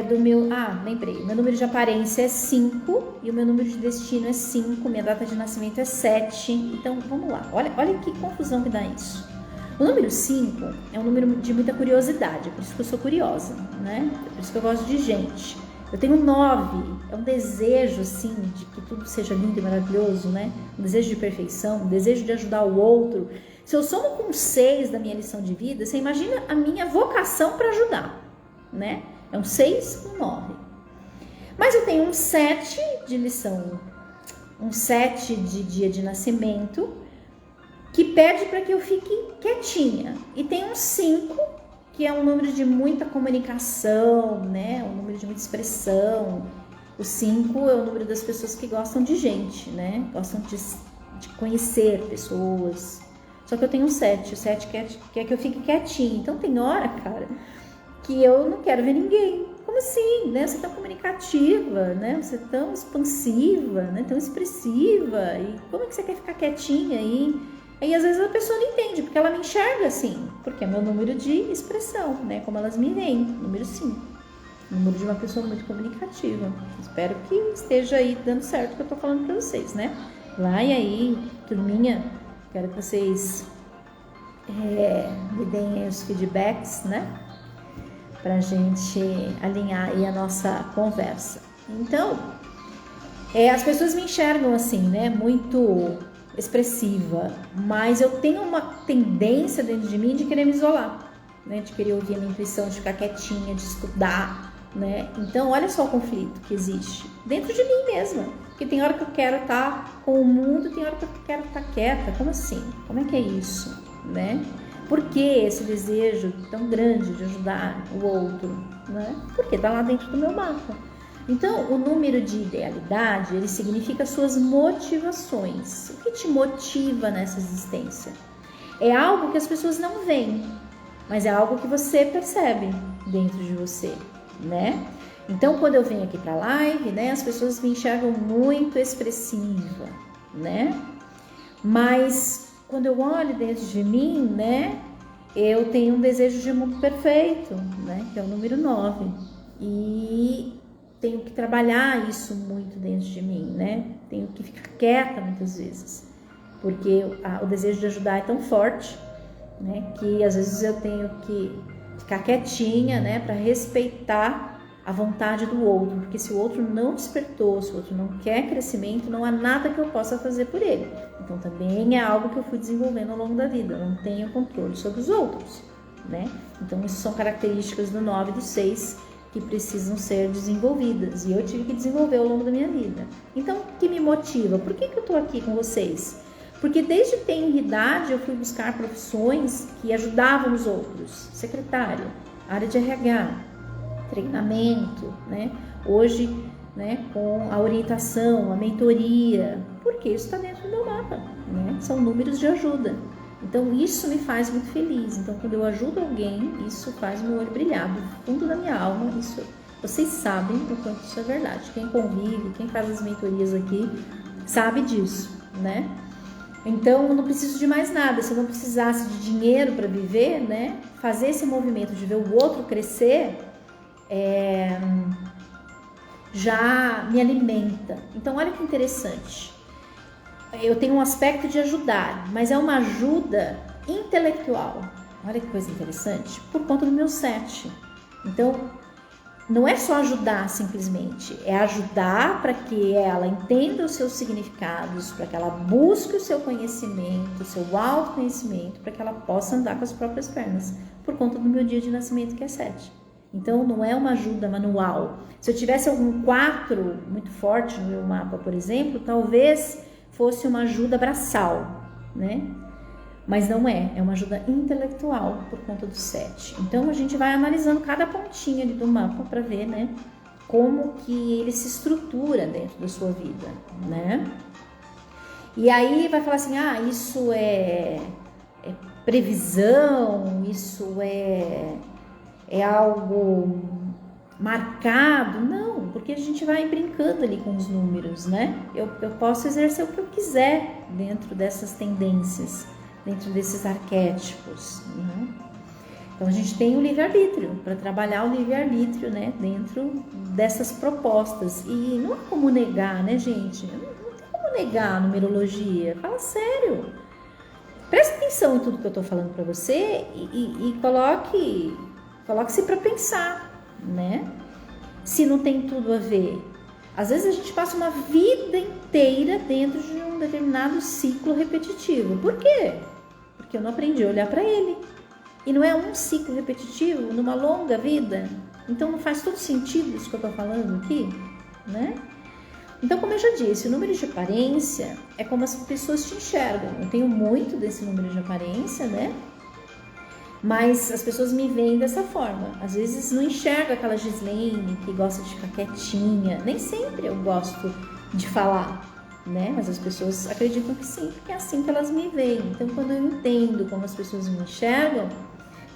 do meu... lembrei. Meu número de aparência é 5 e o meu número de destino é 5. Minha data de nascimento é 7. Então, vamos lá. Olha que confusão que dá isso. O número 5 é um número de muita curiosidade, é por isso que eu sou curiosa, né? É por isso que eu gosto de gente. Eu tenho 9, é um desejo, assim, de que tudo seja lindo e maravilhoso, né? Um desejo de perfeição, um desejo de ajudar o outro. Se eu somo com 6 da minha lição de vida, você imagina a minha vocação para ajudar, né? É um 6 com 9. Mas eu tenho um 7 de lição, um 7 de dia de nascimento, que pede para que eu fique quietinha. E tem um 5, que é um número de muita comunicação, né? Um número de muita expressão. O 5 é o número das pessoas que gostam de gente, né? Gostam de conhecer pessoas. Só que eu tenho um 7. O 7 quer que eu fique quietinha. Então tem hora, cara, que eu não quero ver ninguém. Como assim, né? Você é tão comunicativa, né? Você é tão expansiva, né? Tão expressiva. E como é que você quer ficar quietinha aí? E às vezes a pessoa não entende, porque ela me enxerga assim, porque é meu número de expressão, né? Como elas me veem, número 5. Número de uma pessoa muito comunicativa. Espero que esteja aí dando certo o que eu tô falando pra vocês, né? Vai aí, turminha, quero que vocês me deem os feedbacks, né? Pra gente alinhar aí a nossa conversa. Então, as pessoas me enxergam assim, né? Muito expressiva, mas eu tenho uma tendência dentro de mim de querer me isolar, né? De querer ouvir a minha intuição, de ficar quietinha, de estudar, né? Então, olha só o conflito que existe dentro de mim mesma. Porque tem hora que eu quero estar com o mundo, tem hora que eu quero estar quieta. Como assim? Como é que é isso, né? Por que esse desejo tão grande de ajudar o outro, né? Porque está lá dentro do meu mapa. Então, o número de idealidade, ele significa suas motivações. O que te motiva nessa existência? É algo que as pessoas não veem, mas é algo que você percebe dentro de você, né? Então, quando eu venho aqui para a live, né, as pessoas me enxergam muito expressiva, né? Mas quando eu olho dentro de mim, né, eu tenho um desejo de mundo perfeito, né, que é o número 9. E tenho que trabalhar isso muito dentro de mim, né? Tenho que ficar quieta muitas vezes, porque o desejo de ajudar é tão forte, né, que às vezes eu tenho que ficar quietinha, né, para respeitar a vontade do outro, porque se o outro não despertou, se o outro não quer crescimento, não há nada que eu possa fazer por ele. Então também é algo que eu fui desenvolvendo ao longo da vida, eu não tenho controle sobre os outros, né? Então isso são características do 9 e do 6 que precisam ser desenvolvidas, e eu tive que desenvolver ao longo da minha vida. Então, o que me motiva? Por que eu estou aqui com vocês? Porque desde tenra idade eu fui buscar profissões que ajudavam os outros, secretária, área de RH, treinamento, né? Hoje, né, com a orientação, a mentoria, porque isso está dentro do meu mapa, né? São números de ajuda. Então, isso me faz muito feliz. Então, quando eu ajudo alguém, isso faz o meu olho brilhar do fundo da minha alma. Isso, vocês sabem o quanto isso é verdade. Quem convive, quem faz as mentorias aqui, sabe disso, né? Então, eu não preciso de mais nada. Se eu não precisasse de dinheiro para viver, né? Fazer esse movimento de ver o outro crescer, já me alimenta. Então, olha que interessante. Eu tenho um aspecto de ajudar, mas é uma ajuda intelectual. Olha que coisa interessante. Por conta do meu 7. Então, não é só ajudar simplesmente. É ajudar para que ela entenda os seus significados, para que ela busque o seu conhecimento, o seu autoconhecimento, para que ela possa andar com as próprias pernas. Por conta do meu dia de nascimento, que é 7. Então, não é uma ajuda manual. Se eu tivesse algum 4 muito forte no meu mapa, por exemplo, talvez fosse uma ajuda braçal, né? Mas não é uma ajuda intelectual por conta do 7. Então, a gente vai analisando cada pontinha ali do mapa para ver, né, como que ele se estrutura dentro da sua vida, né? E aí vai falar assim, isso é previsão, isso é algo marcado. Não, porque a gente vai brincando ali com os números, né? Eu posso exercer o que eu quiser dentro dessas tendências, dentro desses arquétipos, né? Então a gente tem o livre-arbítrio, para trabalhar o livre-arbítrio, né, dentro dessas propostas. E não há como negar, né, gente? Não tem como negar a numerologia. Fala sério. Preste atenção em tudo que eu estou falando para você e coloque-se para pensar, né? Se não tem tudo a ver. Às vezes a gente passa uma vida inteira dentro de um determinado ciclo repetitivo. Por quê? Porque eu não aprendi a olhar para ele. E não é um ciclo repetitivo numa longa vida. Então não faz todo sentido isso que eu estou falando aqui, né? Então, como eu já disse, o número de aparência é como as pessoas te enxergam. Eu tenho muito desse número de aparência, né? Mas as pessoas me veem dessa forma. Às vezes não enxerga aquela Gislene que gosta de ficar quietinha. Nem sempre eu gosto de falar, né? Mas as pessoas acreditam que sim, porque é assim que elas me veem. Então, quando eu entendo como as pessoas me enxergam,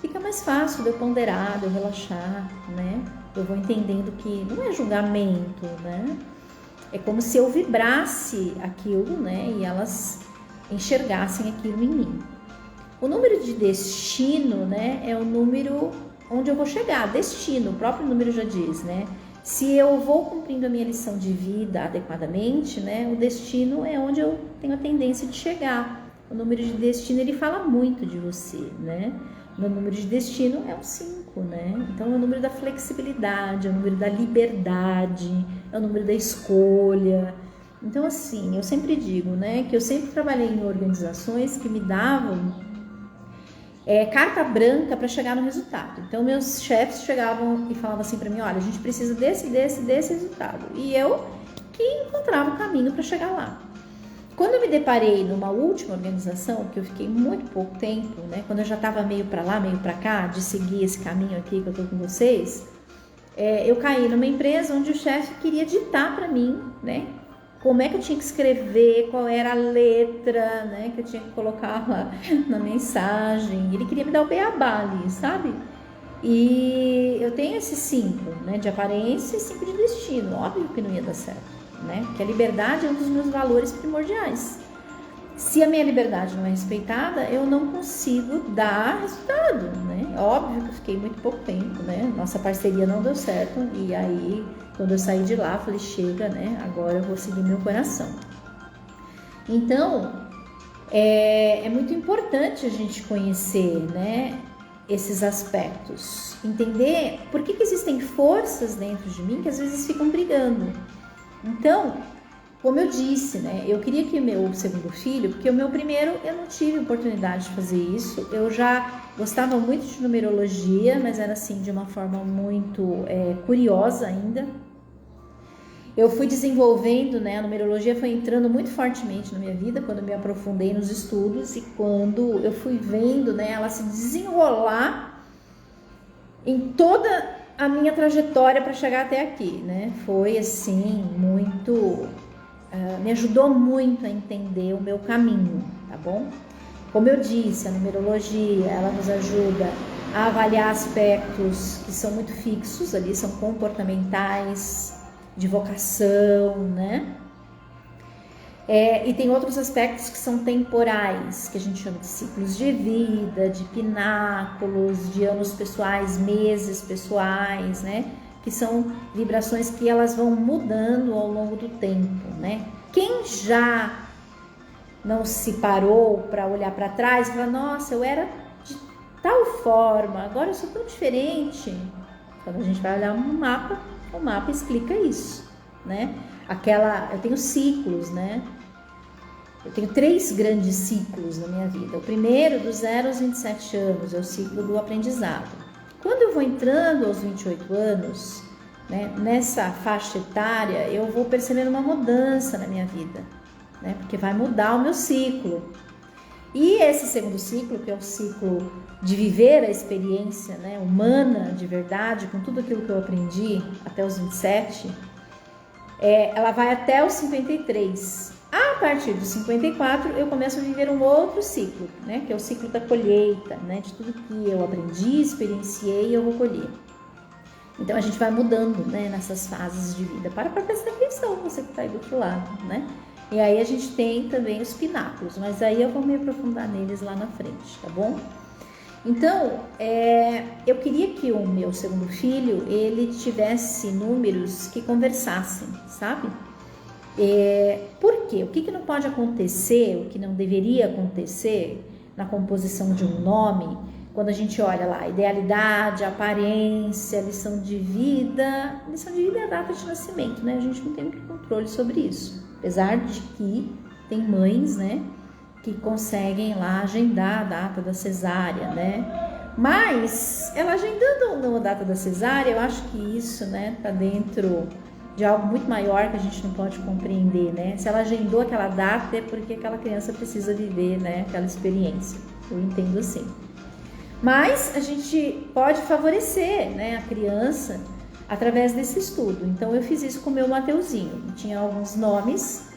fica mais fácil de eu ponderar, de eu relaxar, né? Eu vou entendendo que não é julgamento, né? É como se eu vibrasse aquilo, né? E elas enxergassem aquilo em mim. O número de destino, né, é o número onde eu vou chegar, destino, o próprio número já diz, né? Se eu vou cumprindo a minha lição de vida adequadamente, né, o destino é onde eu tenho a tendência de chegar. O número de destino, ele fala muito de você, né? Meu número de destino é o 5, né? Então é o número da flexibilidade, é o número da liberdade, é o número da escolha. Então, assim, eu sempre digo, né, que eu sempre trabalhei em organizações que me davam carta branca para chegar no resultado. Então, meus chefes chegavam e falavam assim para mim, olha, a gente precisa desse resultado. E eu que encontrava o caminho para chegar lá. Quando eu me deparei numa última organização, que eu fiquei muito pouco tempo, né, quando eu já estava meio para lá, meio para cá, de seguir esse caminho aqui que eu estou com vocês, eu caí numa empresa onde o chefe queria ditar para mim, né, como é que eu tinha que escrever, qual era a letra, né, que eu tinha que colocar lá na mensagem. Ele queria me dar o beabá ali, sabe? E eu tenho esses 5, né, de aparência e 5 de destino. Óbvio que não ia dar certo, né? Porque a liberdade é um dos meus valores primordiais. Se a minha liberdade não é respeitada, eu não consigo dar resultado, né? Óbvio que eu fiquei muito pouco tempo, né? Nossa parceria não deu certo e aí, quando eu saí de lá, eu falei, chega, né? Agora eu vou seguir meu coração. Então, é muito importante a gente conhecer, né, esses aspectos. Entender por que existem forças dentro de mim que às vezes ficam brigando. Então, como eu disse, né, eu queria que o meu segundo filho, porque o meu primeiro eu não tive oportunidade de fazer isso, eu já gostava muito de numerologia, mas era assim de uma forma muito curiosa ainda. Eu fui desenvolvendo, né, a numerologia foi entrando muito fortemente na minha vida quando eu me aprofundei nos estudos e quando eu fui vendo, né, ela se desenrolar em toda a minha trajetória para chegar até aqui, né, foi assim, muito... me ajudou muito a entender o meu caminho, tá bom? Como eu disse, a numerologia, ela nos ajuda a avaliar aspectos que são muito fixos ali, são comportamentais, de vocação, né? E tem outros aspectos que são temporais, que a gente chama de ciclos de vida, de pináculos, de anos pessoais, meses pessoais, né? Que são vibrações que elas vão mudando ao longo do tempo, né? Quem já não se parou para olhar para trás e falar, nossa, eu era de tal forma, agora eu sou tão diferente. Quando a gente vai olhar no mapa, o mapa explica isso, né? Eu tenho ciclos, né? Eu tenho 3 grandes ciclos na minha vida. O primeiro, dos 0 aos 27 anos, é o ciclo do aprendizado. Quando eu vou entrando aos 28 anos, né, nessa faixa etária, eu vou percebendo uma mudança na minha vida, né? Porque vai mudar o meu ciclo. E esse segundo ciclo, que é o ciclo de viver a experiência, né, humana de verdade, com tudo aquilo que eu aprendi até os 27, ela vai até os 53. A partir dos 54, eu começo a viver um outro ciclo, né, que é o ciclo da colheita, né, de tudo que eu aprendi, experienciei e eu vou colher. Então a gente vai mudando, né, nessas fases de vida. Para prestar atenção, você que está aí do outro lado, né? E aí a gente tem também os pináculos, mas aí eu vou me aprofundar neles lá na frente, tá bom? Então, eu queria que o meu segundo filho, ele tivesse números que conversassem, sabe? Por quê? O que não pode acontecer, o que não deveria acontecer na composição de um nome, quando a gente olha lá, idealidade, aparência, lição de vida é a data de nascimento, né? A gente não tem muito controle sobre isso. Apesar de que tem mães, né, que conseguem lá agendar a data da cesárea, né? Mas ela agendando ou não a data da cesárea, eu acho que isso, né, tá dentro de algo muito maior que a gente não pode compreender, né? Se ela agendou aquela data é porque aquela criança precisa viver, né, aquela experiência. Eu entendo assim. Mas a gente pode favorecer, né, a criança através desse estudo. Então eu fiz isso com o meu Mateuzinho. Tinha alguns nomes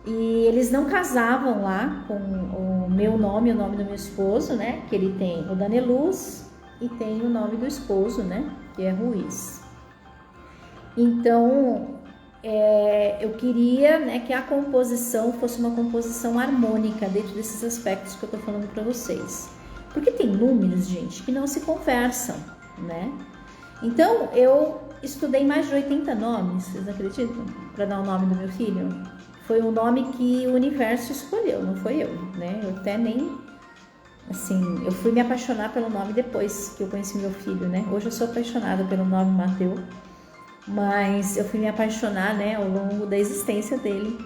e eles não casavam lá com o meu nome e o nome do meu esposo, né? Que ele tem o Daneluz e tem o nome do esposo, né? Que é Ruiz. Então eu queria, né, que a composição fosse uma composição harmônica dentro desses aspectos que eu tô falando para vocês. Porque tem números, gente, que não se conversam, né? Então eu estudei mais de 80 nomes, vocês acreditam? Para dar o nome do meu filho. Foi um nome que o universo escolheu, não foi eu, né? Eu até nem, assim, eu fui me apaixonar pelo nome depois que eu conheci meu filho, né? Hoje eu sou apaixonada pelo nome Mateu, mas eu fui me apaixonar, né, ao longo da existência dele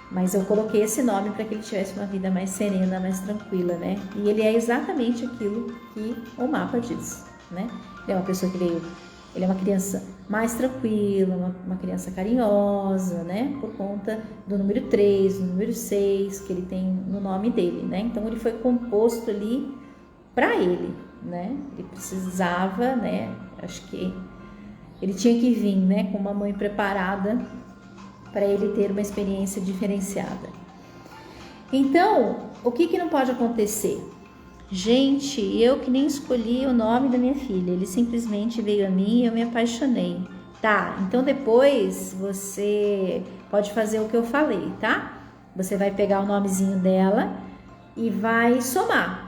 Mas eu coloquei esse nome para que ele tivesse uma vida mais serena, mais tranquila, né? E ele é exatamente aquilo que o mapa diz, né? Ele é uma pessoa que veio, ele é uma criança mais tranquila, uma criança carinhosa, né? Por conta do número 3, do número 6 que ele tem no nome dele, né? Então ele foi composto ali para ele, né? Ele precisava, né? Acho que ele tinha que vir, né? Com uma mãe preparada para ele ter uma experiência diferenciada. Então, o que não pode acontecer? Gente, eu que nem escolhi o nome da minha filha, ele simplesmente veio a mim e eu me apaixonei. Tá, então depois você pode fazer o que eu falei, tá? Você vai pegar o nomezinho dela e vai somar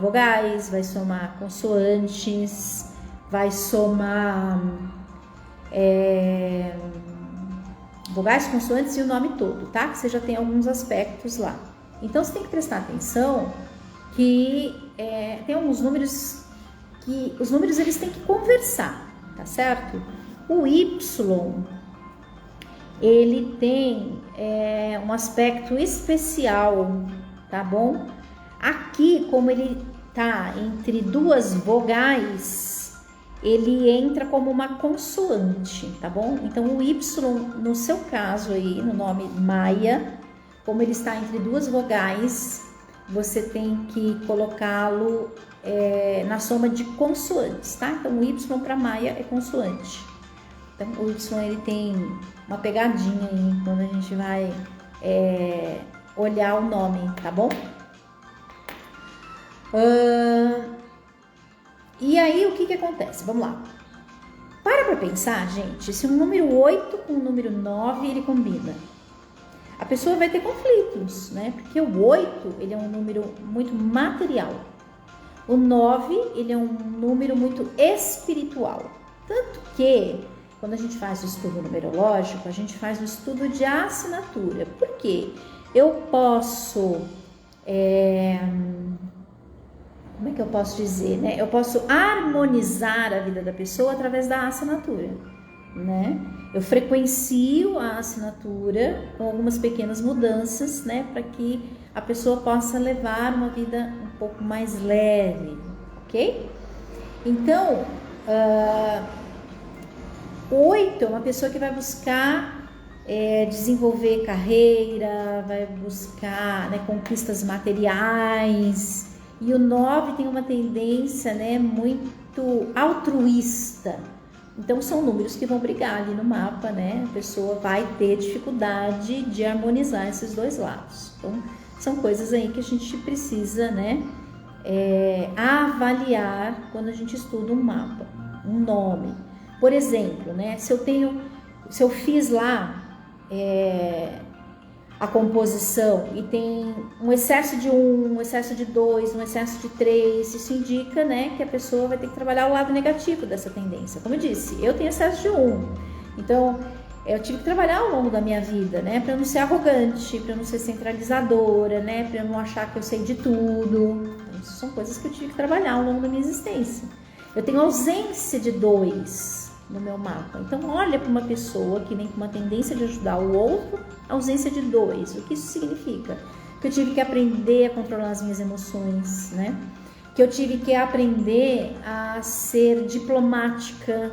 vogais, vai somar consoantes, vai somar vogais, consoantes e o nome todo, tá? Que você já tem alguns aspectos lá. Então você tem que prestar atenção que tem alguns números que os números eles têm que conversar, tá certo? O Y ele tem um aspecto especial, tá bom? Aqui, como ele tá entre duas vogais, ele entra como uma consoante, tá bom? Então o Y, no seu caso aí, no nome Maia, como ele está entre duas vogais, você tem que colocá-lo na soma de consoantes, tá? Então o Y para Maia é consoante. Então o Y ele tem uma pegadinha aí quando a gente vai olhar o nome, tá bom? E aí, o que acontece? Vamos lá. Para pensar, gente, se um número 8 com o número 9, ele combina. A pessoa vai ter conflitos, né? Porque o 8, ele é um número muito material. O 9, ele é um número muito espiritual. Tanto que, quando a gente faz o estudo numerológico, a gente faz um estudo de assinatura. Por quê? Eu posso... como é que eu posso dizer, né? Eu posso harmonizar a vida da pessoa através da assinatura, né? Eu frequencio a assinatura com algumas pequenas mudanças, né? Para que a pessoa possa levar uma vida um pouco mais leve, ok? Então, 8 é uma pessoa que vai buscar desenvolver carreira, vai buscar, né, conquistas materiais. E o 9 tem uma tendência, né, muito altruísta. Então, são números que vão brigar ali no mapa, né? A pessoa vai ter dificuldade de harmonizar esses dois lados. Então, são coisas aí que a gente precisa, né, avaliar quando a gente estuda um mapa, um nome. Por exemplo, né, se eu fiz lá a composição e tem um excesso de 1, um excesso de 2, um excesso de 3, isso indica, né, que a pessoa vai ter que trabalhar o lado negativo dessa tendência. Como eu disse, eu tenho excesso de 1, então eu tive que trabalhar ao longo da minha vida, né, para eu não ser arrogante, para eu não ser centralizadora, né, para eu não achar que eu sei de tudo. Isso são coisas que eu tive que trabalhar ao longo da minha existência. Eu tenho ausência de 2 no meu mapa. Então, olha para uma pessoa que vem com uma tendência de ajudar o outro, ausência de 2. O que isso significa? Que eu tive que aprender a controlar as minhas emoções, né? Que eu tive que aprender a ser diplomática,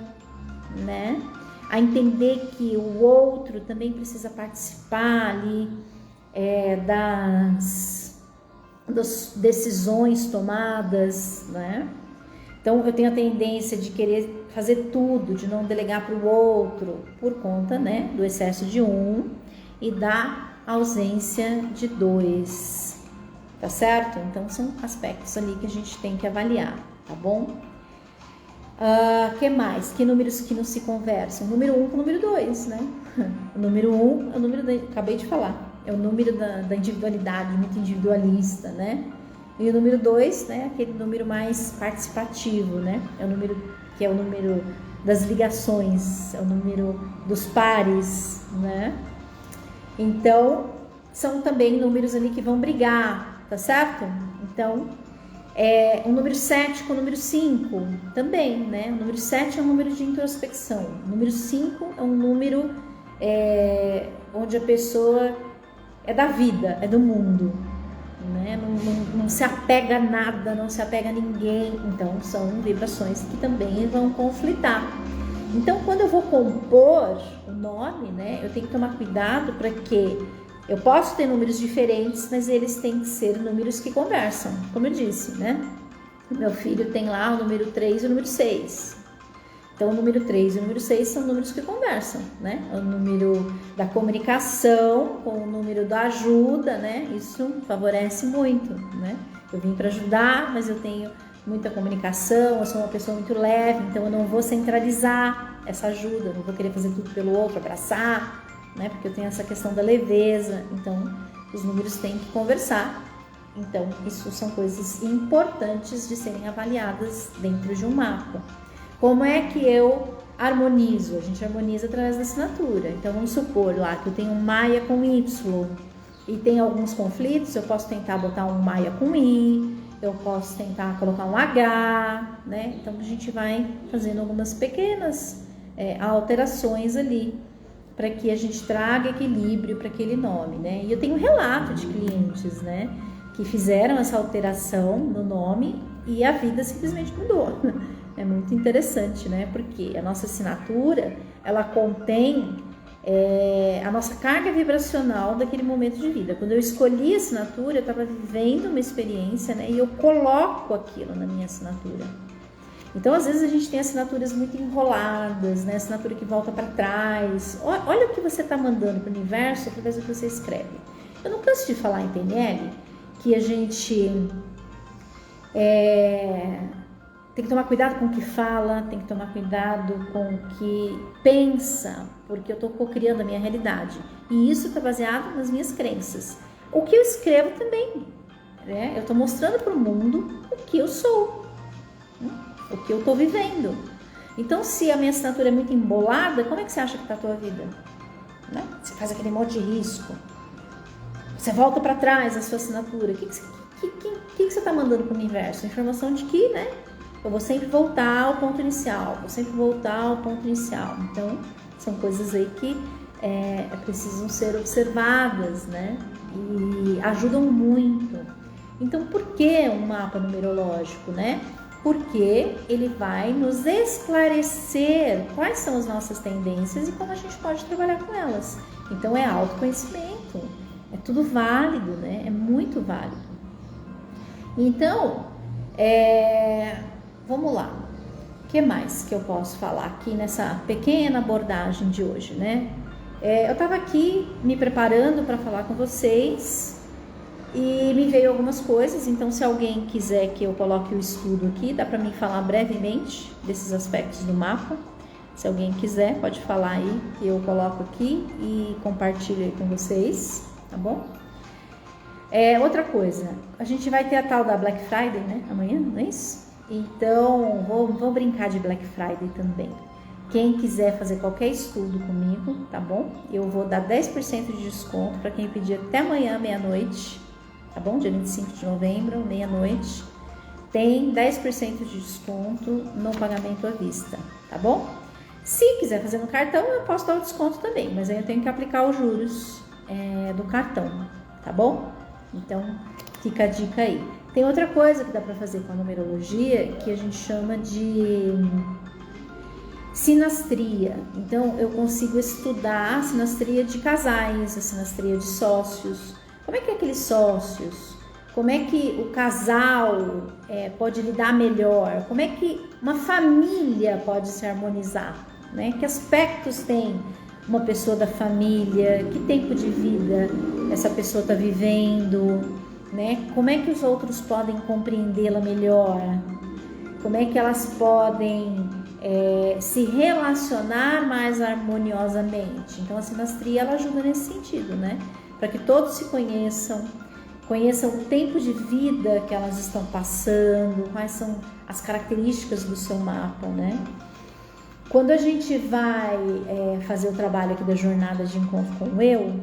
né? A entender que o outro também precisa participar ali das decisões tomadas, né? Então, eu tenho a tendência de querer fazer tudo, de não delegar para o outro, por conta, né, do excesso de 1 e da ausência de 2, tá certo? Então, são aspectos ali que a gente tem que avaliar, tá bom? Que mais? Que números que não se conversam? O número 1 com o número 2, né? O número 1 é o número, acabei de falar, é o número da individualidade, muito individualista, né? E o número 2, né, aquele número mais participativo, né? É o número que é o número das ligações, é o número dos pares, né? Então, são também números ali que vão brigar, tá certo? Então, o número 7 com o número 5 também, né? O número 7 é um número de introspecção. O número 5 é um número onde a pessoa é da vida, é do mundo, né? Não se apega a nada, não se apega a ninguém. Então são vibrações que também vão conflitar. Então quando eu vou compor o nome, né, eu tenho que tomar cuidado para que eu posso ter números diferentes, mas eles têm que ser números que conversam, como eu disse, né? O meu filho tem lá o número 3 e o número 6. Então, o número 3 e o número 6 são números que conversam, né? O número da comunicação com o número da ajuda, né? Isso favorece muito, né? Eu vim para ajudar, mas eu tenho muita comunicação, eu sou uma pessoa muito leve, então eu não vou centralizar essa ajuda, eu não vou querer fazer tudo pelo outro, abraçar, né? Porque eu tenho essa questão da leveza, então os números têm que conversar. Então, isso são coisas importantes de serem avaliadas dentro de um mapa. Como é que eu harmonizo? A gente harmoniza através da assinatura. Então, vamos supor lá que eu tenho um Maia com Y e tem alguns conflitos, eu posso tentar botar um Maia com I, eu posso tentar colocar um H, né? Então, a gente vai fazendo algumas pequenas alterações ali para que a gente traga equilíbrio para aquele nome, né? E eu tenho um relato de clientes, né, que fizeram essa alteração no nome e a vida simplesmente mudou. É muito interessante, né? Porque a nossa assinatura, ela contém a nossa carga vibracional daquele momento de vida. Quando eu escolhi a assinatura, eu estava vivendo uma experiência, né? E eu coloco aquilo na minha assinatura. Então, às vezes, a gente tem assinaturas muito enroladas, né? Assinatura que volta para trás. Olha o que você está mandando para o universo através do que você escreve. Eu não canso de falar em PNL que a gente tem que tomar cuidado com o que fala, tem que tomar cuidado com o que pensa, porque eu estou co-criando a minha realidade. E isso está baseado nas minhas crenças. O que eu escrevo também, né? Eu estou mostrando para o mundo o que eu sou, o que eu estou vivendo. Então, se a minha assinatura é muito embolada, como é que você acha que está a tua vida? Né? Você faz aquele monte de risco. Você volta para trás a sua assinatura. O que você está mandando para o universo? A informação de que, né? Eu vou sempre voltar ao ponto inicial. Então, são coisas aí que precisam ser observadas, né? E ajudam muito. Então, por que um mapa numerológico, né? Porque ele vai nos esclarecer quais são as nossas tendências e como a gente pode trabalhar com elas. Então, é autoconhecimento. É tudo válido, né? É muito válido. Então, vamos lá. O que mais que eu posso falar aqui nessa pequena abordagem de hoje, né? Eu estava aqui me preparando para falar com vocês e me veio algumas coisas. Então, se alguém quiser que eu coloque o estudo aqui, dá para mim falar brevemente desses aspectos do mapa. Se alguém quiser, pode falar aí que eu coloco aqui e compartilho aí com vocês. Tá bom? Outra coisa, a gente vai ter a tal da Black Friday, né? Amanhã, não é isso? Então, vou brincar de Black Friday também. Quem quiser fazer qualquer estudo comigo, tá bom? Eu vou dar 10% de desconto para quem pedir até amanhã, meia-noite, tá bom? Dia 25 de novembro, meia-noite. Tem 10% de desconto no pagamento à vista, tá bom? Se quiser fazer no cartão, eu posso dar o desconto também, mas aí eu tenho que aplicar os juros do cartão, tá bom? Então, fica a dica aí. Tem outra coisa que dá para fazer com a numerologia que a gente chama de sinastria. Então, eu consigo estudar a sinastria de casais, a sinastria de sócios. Como é que é aqueles sócios? Como é que o casal pode lidar melhor? Como é que uma família pode se harmonizar? Né? Que aspectos tem uma pessoa da família? Que tempo de vida essa pessoa está vivendo? Né? Como é que os outros podem compreendê-la melhor? Como é que elas podem se relacionar mais harmoniosamente? Então, a sinastria ela ajuda nesse sentido, né? Para que todos se conheçam o tempo de vida que elas estão passando, quais são as características do seu mapa, né? Quando a gente vai fazer o trabalho aqui da jornada de encontro com o eu,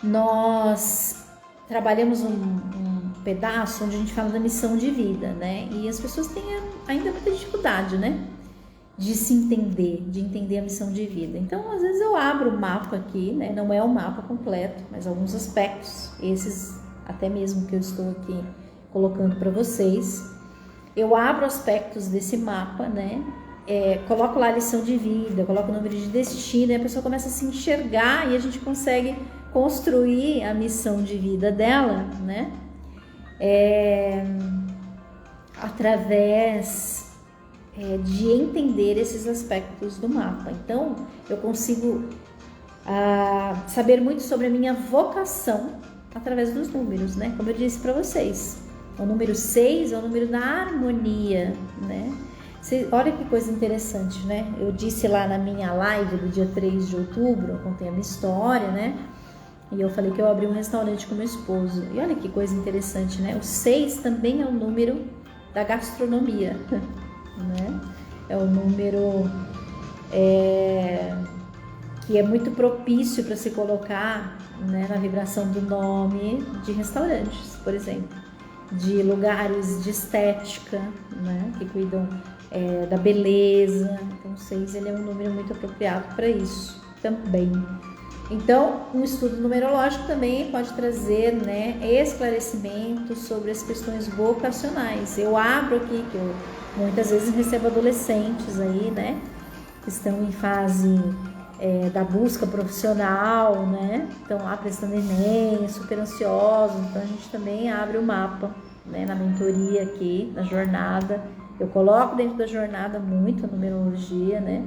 nós trabalhamos um pedaço onde a gente fala da missão de vida, né? E as pessoas têm ainda muita dificuldade, né? de se entender, de entender a missão de vida. Então, às vezes eu abro o mapa aqui, né? Não é o mapa completo, mas alguns aspectos, esses até mesmo que eu estou aqui colocando para vocês. Eu abro aspectos desse mapa, né? Coloco lá a lição de vida, coloco o número de destino, e a pessoa começa a se enxergar e a gente consegue construir a missão de vida dela, né? Através de entender esses aspectos do mapa. Então, eu consigo saber muito sobre a minha vocação através dos números, né? Como eu disse para vocês, o número 6 é o número da harmonia, né? Olha que coisa interessante, né? Eu disse lá na minha live do dia 3 de outubro, eu contei a minha história, né? E eu falei que eu abri um restaurante com meu esposo. E olha que coisa interessante, né? O 6 também é o número da gastronomia, né? É o número que é muito propício para se colocar, né, na vibração do nome de restaurantes, por exemplo, de lugares de estética, né, que cuidam da beleza. Então, 6 ele é um número muito apropriado para isso também. Então, um estudo numerológico também pode trazer, né, esclarecimento sobre as questões vocacionais. Eu abro aqui, que eu muitas vezes recebo adolescentes aí, né, que estão em fase da busca profissional, né, estão lá prestando Enem, super ansiosos. Então, a gente também abre o mapa, né, na mentoria aqui, na jornada. Eu coloco dentro da jornada muito a numerologia, né?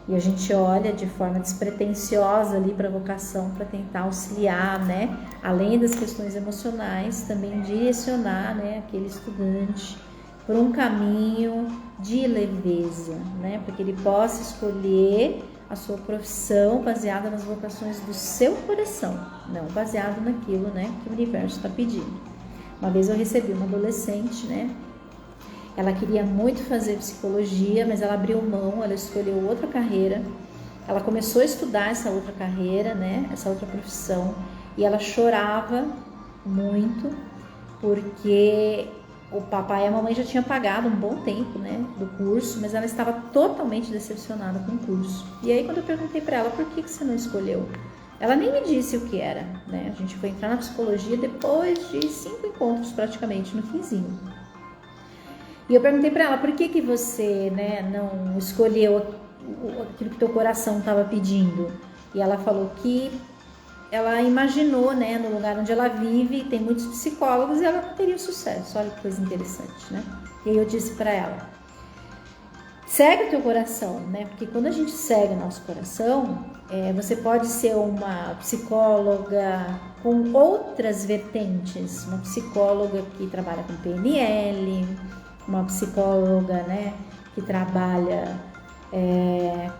E a gente olha de forma despretensiosa ali para a vocação, para tentar auxiliar, né? Além das questões emocionais, também direcionar, né, aquele estudante por um caminho de leveza, né? Para que ele possa escolher a sua profissão baseada nas vocações do seu coração, não baseado naquilo, né, que o universo está pedindo. Uma vez eu recebi uma adolescente, né? Ela queria muito fazer psicologia, mas ela abriu mão, ela escolheu outra carreira. Ela começou a estudar essa outra carreira, né, essa outra profissão, e ela chorava muito porque o papai e a mamãe já tinham pagado um bom tempo, né, do curso, mas ela estava totalmente decepcionada com o curso. E aí, quando eu perguntei para ela, por que você não escolheu? Ela nem me disse o que era, né? A gente foi entrar na psicologia depois de 5 encontros praticamente, no finzinho. E eu perguntei para ela, por que você, né, não escolheu aquilo que teu coração estava pedindo? E ela falou que ela imaginou, né, no lugar onde ela vive, tem muitos psicólogos, e ela não teria sucesso. Olha que coisa interessante, né? E aí eu disse para ela, segue o teu coração, né? Porque quando a gente segue o nosso coração, você pode ser uma psicóloga com outras vertentes, uma psicóloga que trabalha com PNL, uma psicóloga, né, que trabalha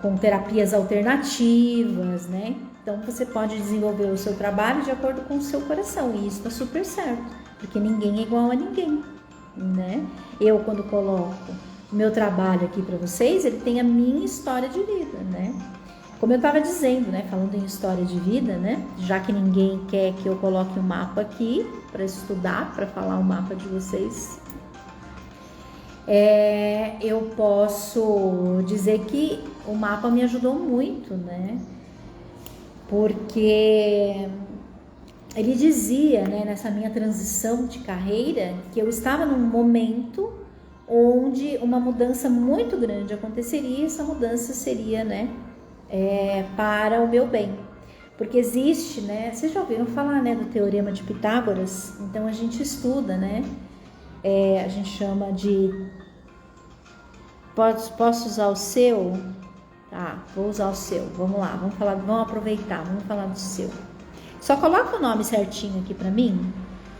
com terapias alternativas, né? Então você pode desenvolver o seu trabalho de acordo com o seu coração, e isso está super certo, porque ninguém é igual a ninguém, né? Eu, quando coloco o meu trabalho aqui para vocês, ele tem a minha história de vida, né? Como eu estava dizendo, né, falando em história de vida, né, já que ninguém quer que eu coloque um mapa aqui para estudar, para falar o mapa de vocês, eu posso dizer que o mapa me ajudou muito, né? Porque ele dizia, né, nessa minha transição de carreira, que eu estava num momento onde uma mudança muito grande aconteceria, e essa mudança seria, né, para o meu bem. Porque existe, né, vocês já ouviram falar, né, do Teorema de Pitágoras? Então a gente estuda, né, a gente chama de... Posso usar o seu? Tá, vou usar o seu. Vamos lá, vamos aproveitar, vamos falar do seu. Só coloca o nome certinho aqui para mim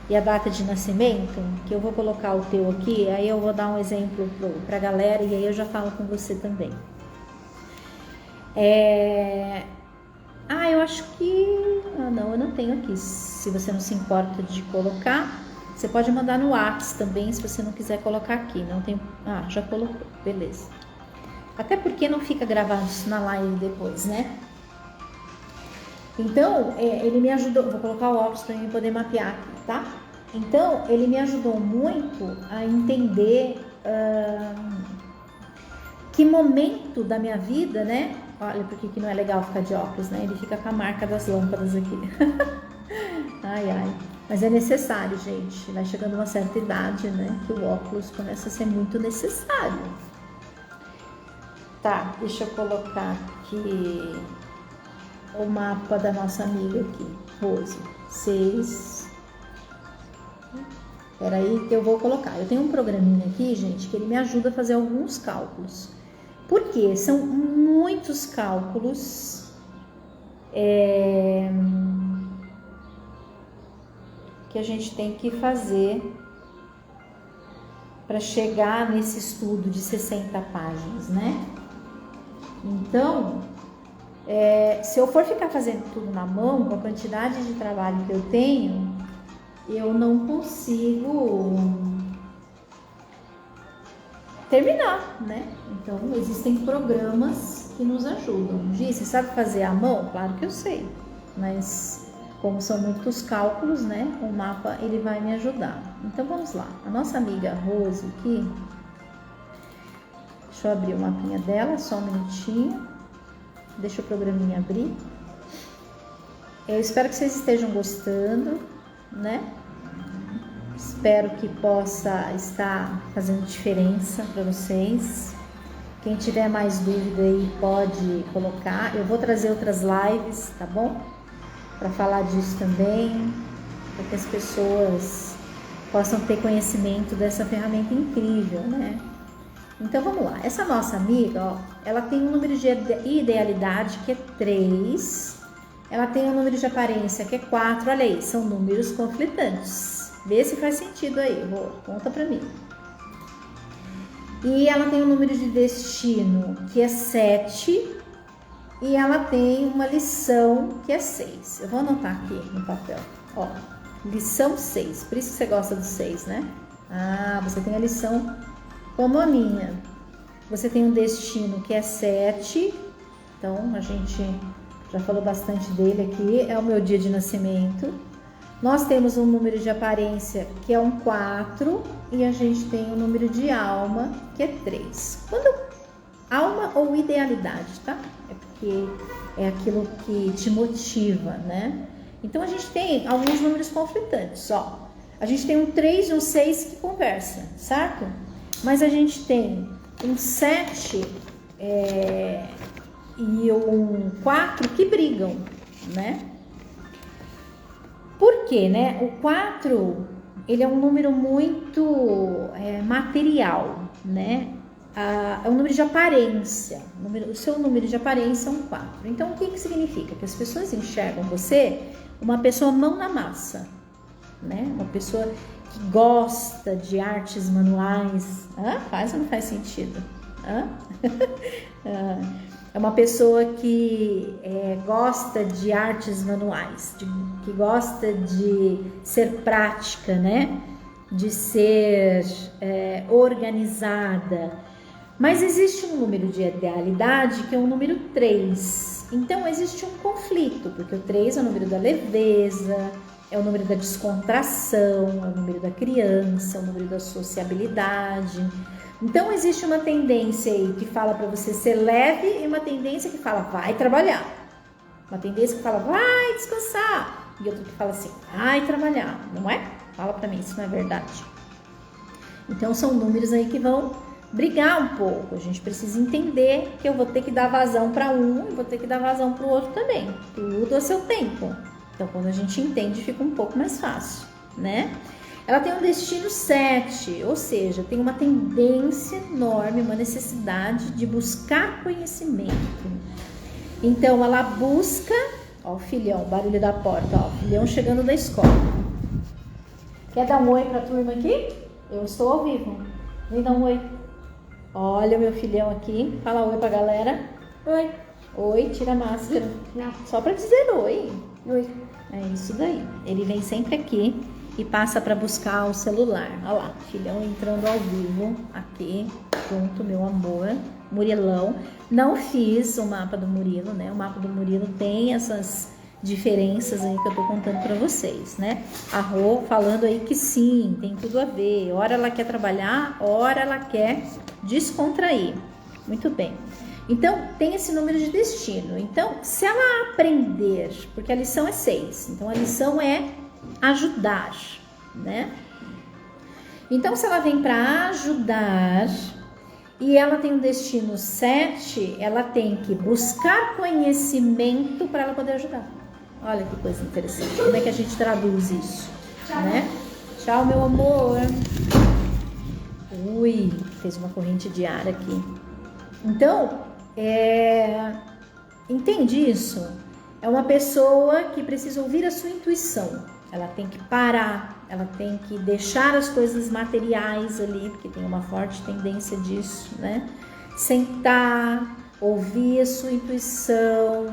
e a data de nascimento, que eu vou colocar o teu aqui, aí eu vou dar um exemplo pra galera e aí eu já falo com você também. Eu acho que... não, eu não tenho aqui. Se você não se importa de colocar, você pode mandar no WhatsApp também, se você não quiser colocar aqui. Não tem... já colocou, beleza. Até porque não fica gravado isso na live depois, né? Então, ele me ajudou... Vou colocar o óculos para mim poder mapear aqui, tá? Então, ele me ajudou muito a entender que momento da minha vida, né? Olha, porque que não é legal ficar de óculos, né? Ele fica com a marca das lâmpadas aqui. Ai, ai. Mas é necessário, gente. Vai chegando uma certa idade, né? Que o óculos começa a ser muito necessário. Tá, deixa eu colocar aqui o mapa da nossa amiga aqui, Rose. 6. Peraí que eu vou colocar. Eu tenho um programinha aqui, gente, que ele me ajuda a fazer alguns cálculos. Por quê? São muitos cálculos que a gente tem que fazer para chegar nesse estudo de 60 páginas, né? Então, se eu for ficar fazendo tudo na mão, com a quantidade de trabalho que eu tenho, eu não consigo terminar, né? Então, existem programas que nos ajudam. Gi, você sabe fazer à mão? Claro que eu sei, mas como são muitos cálculos, né? O mapa, ele vai me ajudar. Então, vamos lá. A nossa amiga Rose aqui, deixa eu abrir o mapinha dela, só um minutinho. Deixa o programinha abrir. Eu espero que vocês estejam gostando, né? Espero que possa estar fazendo diferença para vocês. Quem tiver mais dúvida aí pode colocar. Eu vou trazer outras lives, tá bom? Para falar disso também, para que as pessoas possam ter conhecimento dessa ferramenta incrível, né? Então vamos lá. Essa nossa amiga, ó, ela tem um número de idealidade que é 3. Ela tem um número de aparência que é 4. Olha aí, são números conflitantes. Vê se faz sentido aí, conta pra mim. E ela tem um número de destino que é 7. E ela tem uma lição que é 6. Eu vou anotar aqui no papel. Ó, lição 6. Por isso que você gosta do 6, né? Ah, você tem a lição como a minha. Você tem um destino que é 7. Então, a gente já falou bastante dele aqui. É o meu dia de nascimento. Nós temos um número de aparência que é um 4 e a gente tem um número de alma que é 3. Alma ou idealidade, tá? É porque é aquilo que te motiva, né? Então a gente tem alguns números conflitantes, ó. A gente tem um 3 e um 6 que conversam, certo? Mas a gente tem um 7 e um 4 que brigam, né? Por quê, né? O 4, ele é um número muito material, né? É um número de aparência. O seu número de aparência é um 4. Então, o que significa? Que as pessoas enxergam você uma pessoa mão na massa, né? Uma pessoa que gosta de artes manuais. Faz ou não faz sentido? É uma pessoa que gosta de artes manuais, que gosta de ser prática, né? De ser organizada. Mas existe um número de idealidade que é o número 3. Então existe um conflito, porque o 3 é o número da leveza, é o número da descontração, é o número da criança, é o número da sociabilidade. Então existe uma tendência aí que fala para você ser leve e uma tendência que fala vai trabalhar. Uma tendência que fala vai descansar e outra que fala assim vai trabalhar, não é? Fala para mim, isso não é verdade. Então são números aí que vão brigar um pouco. A gente precisa entender que eu vou ter que dar vazão para um e vou ter que dar vazão para o outro também. Tudo a seu tempo. Então quando a gente entende fica um pouco mais fácil, né? Ela tem um destino 7, ou seja, tem uma tendência enorme, uma necessidade de buscar conhecimento. Então, ela busca... Ó o filhão, barulho da porta, ó, o filhão chegando da escola. Quer dar um oi pra turma aqui? Eu estou ao vivo. Vem dar um oi. Olha o meu filhão aqui. Fala oi pra galera. Oi. Oi, tira a máscara. Não. Só pra dizer oi. Oi. É isso daí. Ele vem sempre aqui e passa para buscar o celular. Olha lá, filhão entrando ao vivo aqui, junto, meu amor, Murilão. Não fiz o mapa do Murilo, né? O mapa do Murilo tem essas diferenças aí que eu tô contando para vocês, né? A Rô falando aí que sim, tem tudo a ver. Ora ela quer trabalhar, ora ela quer descontrair. Muito bem. Então, tem esse número de destino. Então, se ela aprender, porque a lição é 6, então a lição é ajudar, né? Então, se ela vem para ajudar e ela tem um destino 7, ela tem que buscar conhecimento para ela poder ajudar. Olha que coisa interessante. Como é que a gente traduz isso, né? Tchau, meu amor. Ui, fez uma corrente de ar aqui. Então, entende isso? É uma pessoa que precisa ouvir a sua intuição. Ela tem que parar, ela tem que deixar as coisas materiais ali, porque tem uma forte tendência disso, né? Sentar, ouvir a sua intuição,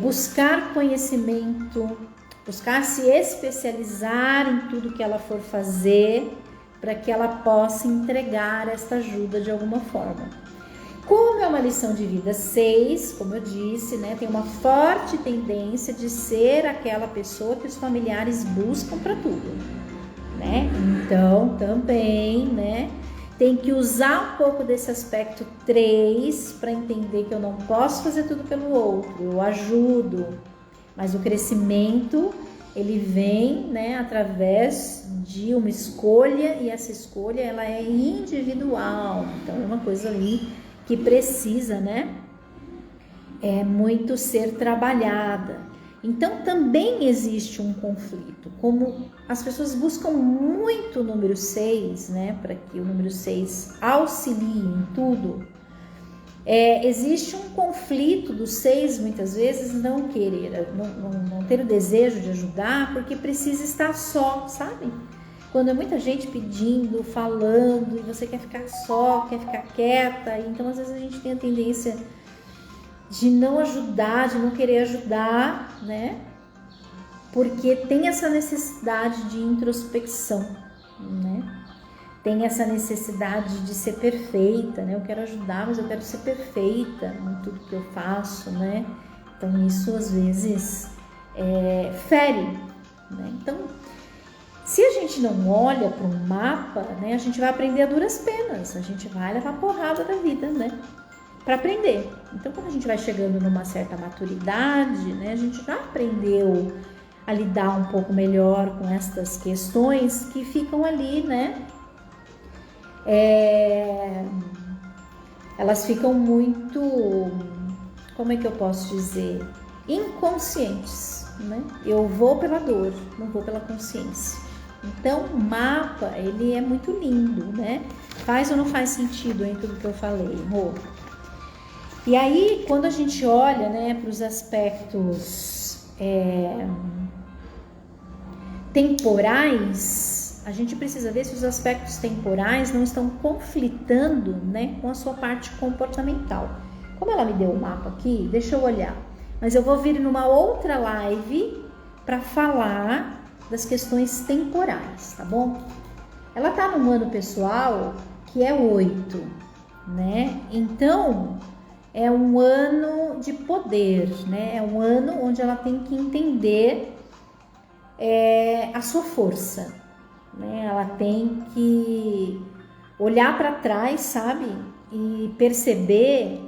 buscar conhecimento, buscar se especializar em tudo que ela for fazer, para que ela possa entregar esta ajuda de alguma forma. Como é uma lição de vida 6, como eu disse, né, tem uma forte tendência de ser aquela pessoa que os familiares buscam para tudo, né? Então, também, né, tem que usar um pouco desse aspecto 3 para entender que eu não posso fazer tudo pelo outro, eu ajudo, mas o crescimento ele vem, né, através de uma escolha, e essa escolha ela é individual, então é uma coisa ali que precisa, né, muito ser trabalhada. Então também existe um conflito, como as pessoas buscam muito o número 6, né, para que o número 6 auxilie em tudo. Existe um conflito do 6 muitas vezes não querer, não ter o desejo de ajudar, porque precisa estar só, sabe? Quando é muita gente pedindo, falando, e você quer ficar só, quer ficar quieta, então às vezes a gente tem a tendência de não ajudar, de não querer ajudar, né? Porque tem essa necessidade de introspecção, né? Tem essa necessidade de ser perfeita, né? Eu quero ajudar, mas eu quero ser perfeita em tudo que eu faço, né? Então isso às vezes fere, né? Então, se a gente não olha para um mapa, né, a gente vai aprender a duras penas, a gente vai levar porrada da vida, né, para aprender. Então, quando a gente vai chegando numa certa maturidade, né, a gente já aprendeu a lidar um pouco melhor com estas questões que ficam ali, né, elas ficam muito, como é que eu posso dizer, inconscientes, né? Eu vou pela dor, não vou pela consciência. Então, o mapa, ele é muito lindo, né? Faz ou não faz sentido em tudo que eu falei, amor? E aí, quando a gente olha, né, para os aspectos temporais, a gente precisa ver se os aspectos temporais não estão conflitando, né, com a sua parte comportamental. Como ela me deu o mapa aqui, deixa eu olhar. Mas eu vou vir numa outra live para falar das questões temporais, tá bom? Ela tá num ano pessoal que é 8, né? Então, é um ano de poder, né? É um ano onde ela tem que entender a sua força, né? Ela tem que olhar para trás, sabe? E perceber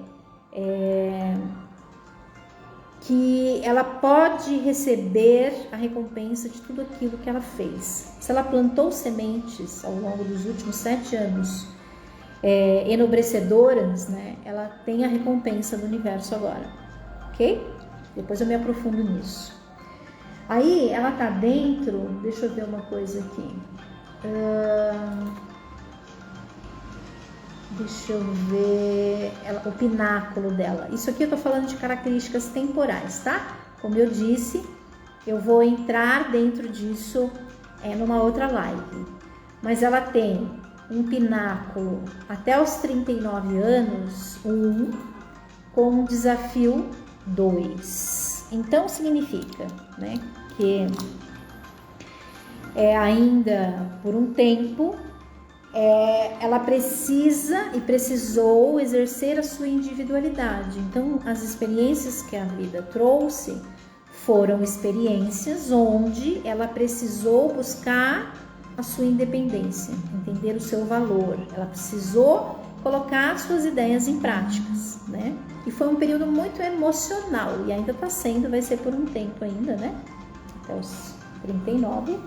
que ela pode receber a recompensa de tudo aquilo que ela fez. Se ela plantou sementes ao longo dos últimos 7 anos enobrecedoras, né, ela tem a recompensa do universo agora, ok? Depois eu me aprofundo nisso. Aí ela tá dentro, deixa eu ver uma coisa aqui. Deixa eu ver o pináculo dela. Isso aqui eu tô falando de características temporais, tá? Como eu disse, eu vou entrar dentro disso numa outra live. Mas ela tem um pináculo até os 39 anos, 1, com um desafio 2. Então significa, né, que ainda por um tempo ela precisa e precisou exercer a sua individualidade. Então, as experiências que a vida trouxe foram experiências onde ela precisou buscar a sua independência, entender o seu valor. Ela precisou colocar suas ideias em práticas, né? E foi um período muito emocional, e ainda está sendo, vai ser por um tempo ainda, né? Até os 39.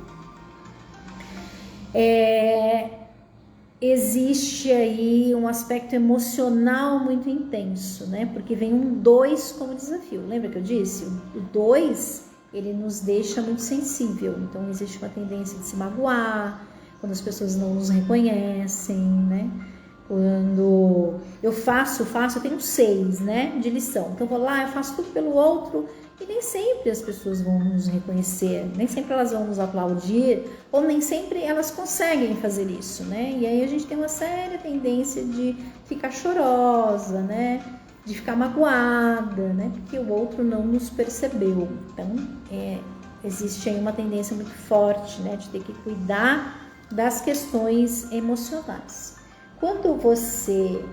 Existe aí um aspecto emocional muito intenso, né? Porque vem um 2 como desafio. Lembra que eu disse? O 2, ele nos deixa muito sensível. Então, existe uma tendência de se magoar, quando as pessoas não nos reconhecem, né? Quando eu faço, eu tenho 6, né, de lição. Então, eu vou lá, eu faço tudo pelo outro e nem sempre as pessoas vão nos reconhecer, nem sempre elas vão nos aplaudir, ou nem sempre elas conseguem fazer isso, né? E aí a gente tem uma séria tendência de ficar chorosa, né? De ficar magoada, né? Porque o outro não nos percebeu. Então, existe aí uma tendência muito forte, né? De ter que cuidar das questões emocionais. Quando você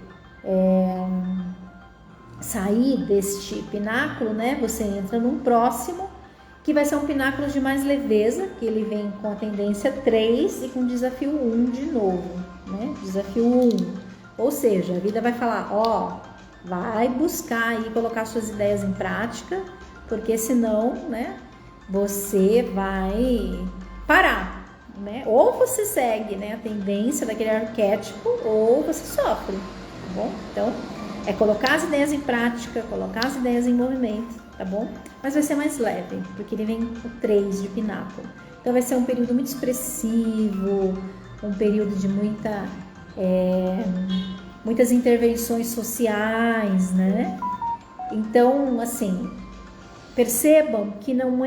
sair deste pináculo, né, você entra num próximo, que vai ser um pináculo de mais leveza, que ele vem com a tendência 3 e com desafio 1 de novo, né, desafio 1. Ou seja, a vida vai falar, vai buscar aí colocar suas ideias em prática, porque senão, né, você vai parar. Né? Ou você segue, né, a tendência daquele arquétipo, ou você sofre, tá bom? Então, é colocar as ideias em prática, colocar as ideias em movimento, tá bom? Mas vai ser mais leve, porque ele vem com 3 de pináculo. Então, vai ser um período muito expressivo, um período de muitas intervenções sociais, né? Então, assim, percebam que não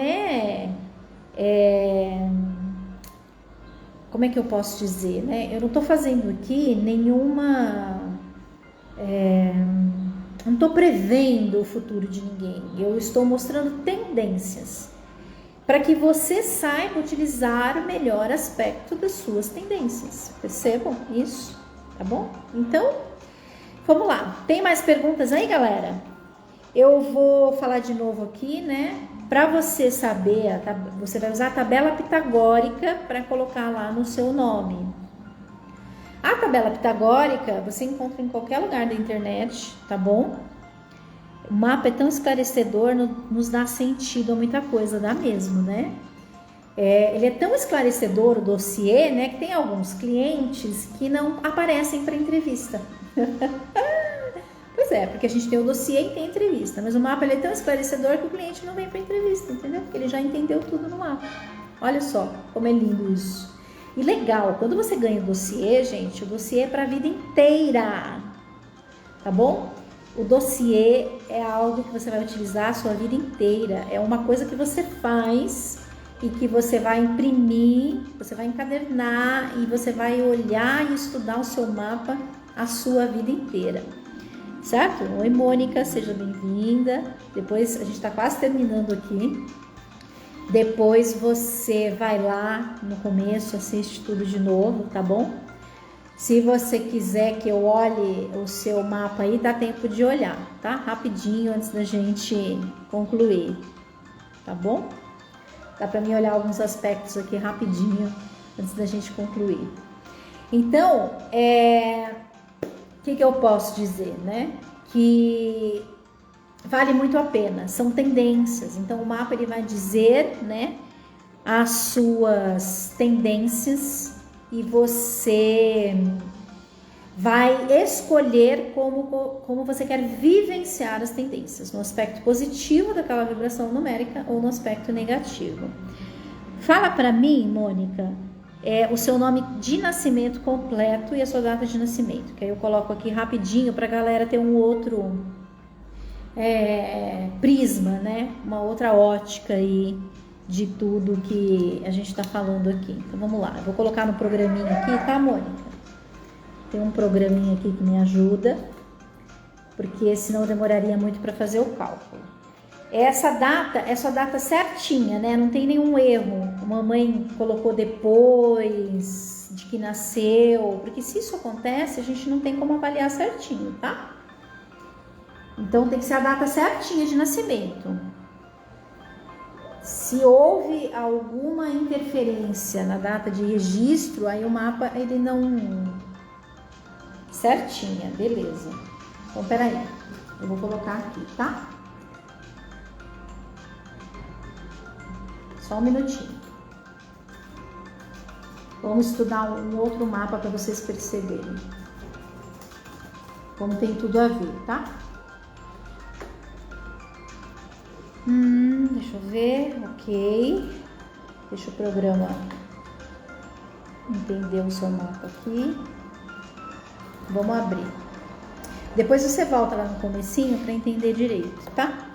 como é que eu posso dizer, né? Eu não estou fazendo aqui não estou prevendo o futuro de ninguém. Eu estou mostrando tendências para que você saiba utilizar o melhor aspecto das suas tendências. Percebam isso, tá bom? Então, vamos lá. Tem mais perguntas aí, galera? Eu vou falar de novo aqui, né? Para você saber, você vai usar a tabela pitagórica para colocar lá no seu nome. A tabela pitagórica você encontra em qualquer lugar da internet, tá bom? O mapa é tão esclarecedor, nos dá sentido a muita coisa, dá mesmo, né? Ele é tão esclarecedor, o dossiê, né? Que tem alguns clientes que não aparecem para entrevista. Pois é, porque a gente tem o dossiê e tem entrevista, mas o mapa ele é tão esclarecedor que o cliente não vem para entrevista, entendeu? Porque ele já entendeu tudo no mapa. Olha só como é lindo isso. E legal, quando você ganha o dossiê, gente, o dossiê é para a vida inteira, tá bom? O dossiê é algo que você vai utilizar a sua vida inteira, é uma coisa que você faz e que você vai imprimir, você vai encadernar e você vai olhar e estudar o seu mapa a sua vida inteira. Certo? Oi, Mônica, seja bem-vinda. Depois, a gente está quase terminando aqui. Depois você vai lá no começo, assiste tudo de novo, tá bom? Se você quiser que eu olhe o seu mapa aí, dá tempo de olhar, tá? Rapidinho, antes da gente concluir, tá bom? Dá para mim olhar alguns aspectos aqui rapidinho, antes da gente concluir. Então, o que eu posso dizer, né? Que vale muito a pena, são tendências. Então, o mapa ele vai dizer, né, as suas tendências e você vai escolher como você quer vivenciar as tendências, no aspecto positivo daquela vibração numérica ou no aspecto negativo. Fala para mim, Mônica, o seu nome de nascimento completo e a sua data de nascimento, que aí eu coloco aqui rapidinho para a galera ter um outro prisma, né? Uma outra ótica aí de tudo que a gente está falando aqui. Então vamos lá, eu vou colocar no programinha aqui, tá, Mônica? Tem um programinha aqui que me ajuda, porque senão demoraria muito para fazer o cálculo. Essa data é sua data certinha, né? Não tem nenhum erro. A mamãe colocou depois de que nasceu, porque se isso acontece, a gente não tem como avaliar certinho, tá? Então tem que ser a data certinha de nascimento. Se houve alguma interferência na data de registro, aí o mapa ele não certinha, beleza. Então, peraí, eu vou colocar aqui, tá? Só um minutinho. Vamos estudar um outro mapa para vocês perceberem como tem tudo a ver, tá? Deixa eu ver, ok. Deixa o programa entender o seu mapa aqui. Vamos abrir. Depois você volta lá no comecinho para entender direito, tá?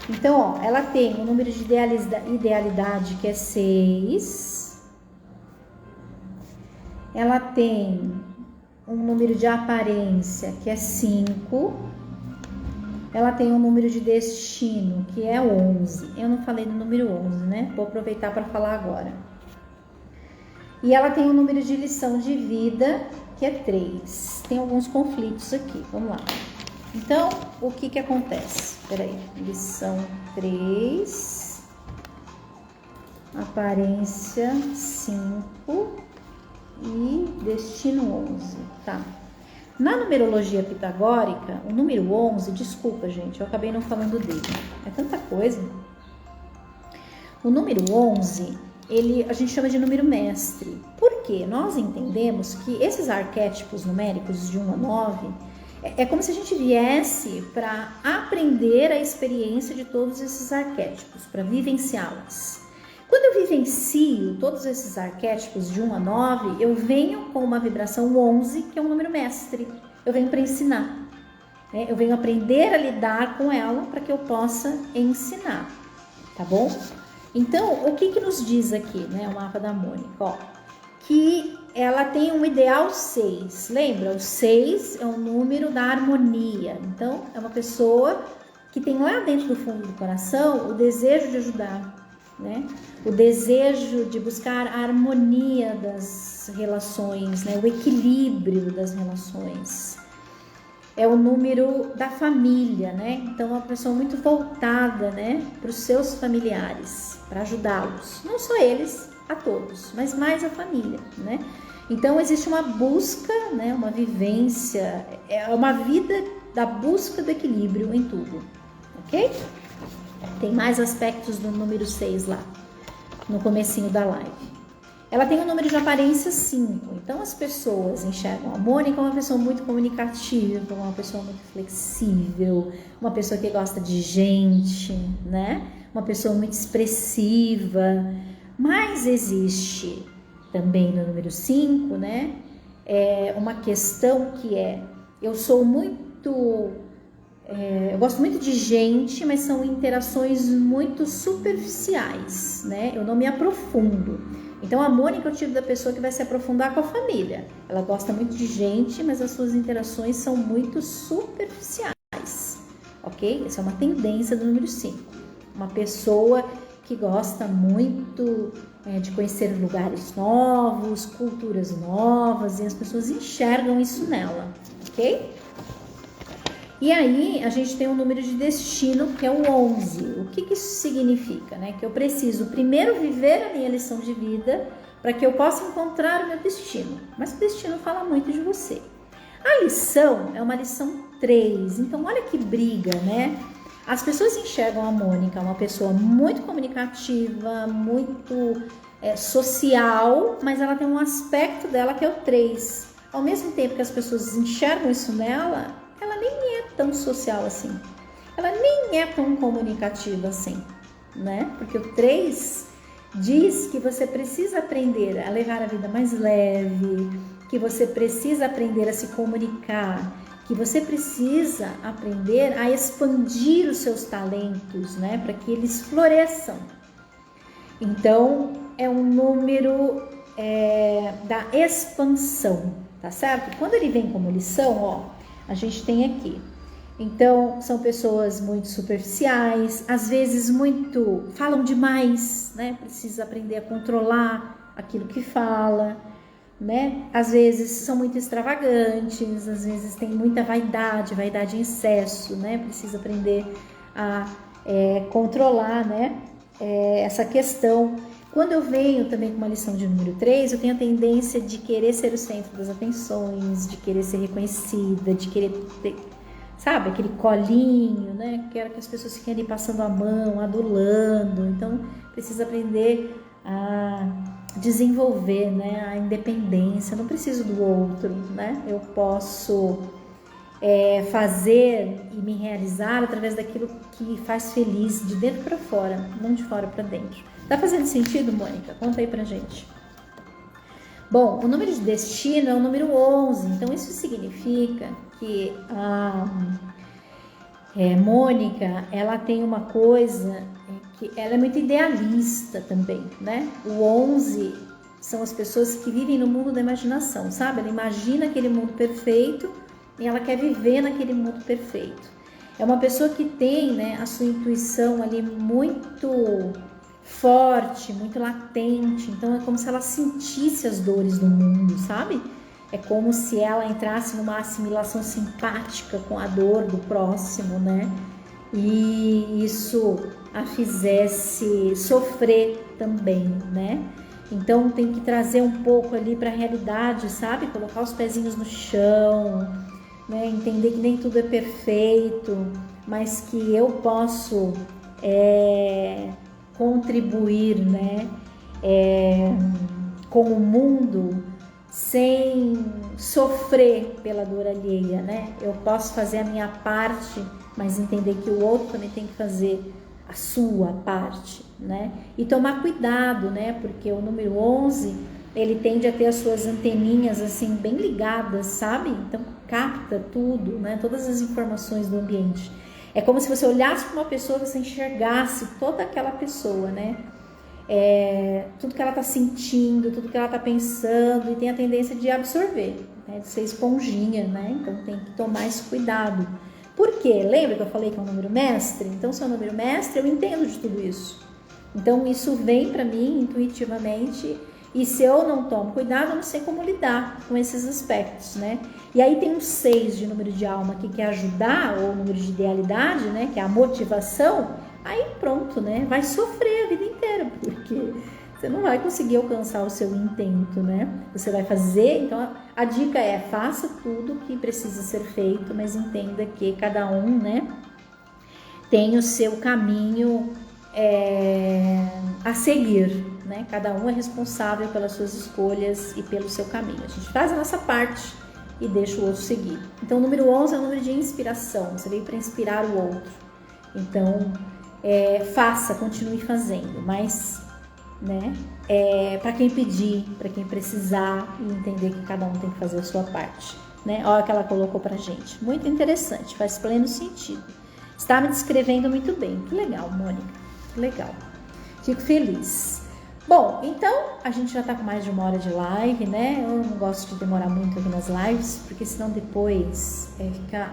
Então, ó, ela tem um número de idealidade que é 6. Ela tem um número de aparência que é 5. Ela tem um número de destino que é 11. Eu não falei do número 11, né? Vou aproveitar para falar agora. E ela tem um número de lição de vida que é 3. Tem alguns conflitos aqui. Vamos lá. Então, o que acontece? Peraí, lição 3, aparência 5 e destino 11, tá? Na numerologia pitagórica, o número 11, desculpa gente, eu acabei não falando dele, é tanta coisa. O número 11, a gente chama de número mestre, porque nós entendemos que esses arquétipos numéricos de 1 a 9, é como se a gente viesse para aprender a experiência de todos esses arquétipos, para vivenciá-los. Quando eu vivencio todos esses arquétipos de 1 a 9, eu venho com uma vibração 11, que é um número mestre. Eu venho para ensinar, né? Eu venho aprender a lidar com ela para que eu possa ensinar, tá bom? Então, o que nos diz aqui, né, o mapa da Mônica? Ó, que ela tem um ideal 6. Lembra? O 6 é o número da harmonia. Então, é uma pessoa que tem lá dentro do fundo do coração o desejo de ajudar, né? O desejo de buscar a harmonia das relações, né? O equilíbrio das relações. É o número da família, né? Então, é uma pessoa muito voltada, né, para os seus familiares, para ajudá-los. Não só eles, a todos, mas mais a família, né? Então, existe uma busca, né, uma vivência, é uma vida da busca do equilíbrio em tudo, ok? Tem mais aspectos do número 6 lá, no comecinho da live. Ela tem um número de aparência 5, então as pessoas enxergam a Mônica como uma pessoa muito comunicativa, uma pessoa muito flexível, uma pessoa que gosta de gente, né? Uma pessoa muito expressiva, mas existe também no número 5, né? Uma questão que eu sou muito... eu gosto muito de gente, mas são interações muito superficiais, né? Eu não me aprofundo. Então, a Mônica é o tipo da pessoa que vai se aprofundar com a família. Ela gosta muito de gente, mas as suas interações são muito superficiais, ok? Essa é uma tendência do número 5. Uma pessoa que gosta muito de conhecer lugares novos, culturas novas, e as pessoas enxergam isso nela, ok? E aí, a gente tem um número de destino, que é o 11. O que isso significa? Né? Que eu preciso primeiro viver a minha lição de vida para que eu possa encontrar o meu destino. Mas o destino fala muito de você. A lição é uma lição 3. Então, olha que briga, né? As pessoas enxergam a Mônica, uma pessoa muito comunicativa, muito social, mas ela tem um aspecto dela que é o 3. Ao mesmo tempo que as pessoas enxergam isso nela, ela nem é tão social assim, ela nem é tão comunicativa assim, né? Porque o 3 diz que você precisa aprender a levar a vida mais leve, que você precisa aprender a se comunicar, que você precisa aprender a expandir os seus talentos, né? Para que eles floresçam. Então, é um número da expansão, tá certo? Quando ele vem como lição, ó, a gente tem aqui. Então, são pessoas muito superficiais, às vezes falam demais, né? Precisa aprender a controlar aquilo que fala, né? Às vezes são muito extravagantes, às vezes tem muita vaidade em excesso, né? Precisa aprender a controlar, né? Essa questão. Quando eu venho também com uma lição de número 3, eu tenho a tendência de querer ser o centro das atenções, de querer ser reconhecida, de querer ter, sabe, aquele colinho, né? Quero que as pessoas fiquem ali passando a mão, adulando. Então, precisa aprender a desenvolver, né, a independência. Eu não preciso do outro, né? Eu posso fazer e me realizar através daquilo que me faz feliz, de dentro para fora, não de fora para dentro. Tá fazendo sentido, Mônica? Conta aí pra gente. Bom, o número de destino é o número 11, então isso significa que a Mônica, ela tem uma coisa que ela é muito idealista também, né? O 11 são as pessoas que vivem no mundo da imaginação, sabe? Ela imagina aquele mundo perfeito e ela quer viver naquele mundo perfeito. É uma pessoa que tem, né, a sua intuição ali muito forte, muito latente, então é como se ela sentisse as dores do mundo, sabe? É como se ela entrasse numa assimilação simpática com a dor do próximo, né? E isso a fizesse sofrer também, né? Então tem que trazer um pouco ali para a realidade, sabe? Colocar os pezinhos no chão, né? Entender que nem tudo é perfeito, mas que eu posso contribuir, né, com o mundo sem sofrer pela dor alheia, né? Eu posso fazer a minha parte, mas entender que o outro também tem que fazer a sua parte, né? E tomar cuidado, né? Porque o número 11, ele tende a ter as suas anteninhas assim bem ligadas, sabe? Então capta tudo, né? Todas as informações do ambiente. É como se você olhasse para uma pessoa e você enxergasse toda aquela pessoa, né? Tudo que ela está sentindo, tudo que ela está pensando, e tem a tendência de absorver, né? De ser esponjinha, né? Então tem que tomar esse cuidado. Por quê? Lembra que eu falei que é um número mestre? Então, se é um número mestre, eu entendo de tudo isso. Então, isso vem para mim intuitivamente. E se eu não tomo cuidado, eu não sei como lidar com esses aspectos, né? E aí tem um 6 de número de alma que quer ajudar, ou número de idealidade, né? Que é a motivação. Aí pronto, né? Vai sofrer a vida inteira, porque você não vai conseguir alcançar o seu intento, né? Você vai fazer, então a dica é: faça tudo que precisa ser feito, mas entenda que cada um, né, tem o seu caminho a seguir, né? Cada um é responsável pelas suas escolhas e pelo seu caminho. A gente faz a nossa parte e deixa o outro seguir. Então, o número 11 é o número de inspiração. Você veio para inspirar o outro. Então, faça, continue fazendo, mas, né, para quem pedir, para quem precisar, e entender que cada um tem que fazer a sua parte, né? Olha o que ela colocou pra gente. Muito interessante, faz pleno sentido. Está me descrevendo muito bem. Que legal, Mônica. Que legal. Fico feliz. Bom, então a gente já tá com mais de 1 hora de live, né? Eu não gosto de demorar muito aqui nas lives, porque senão depois fica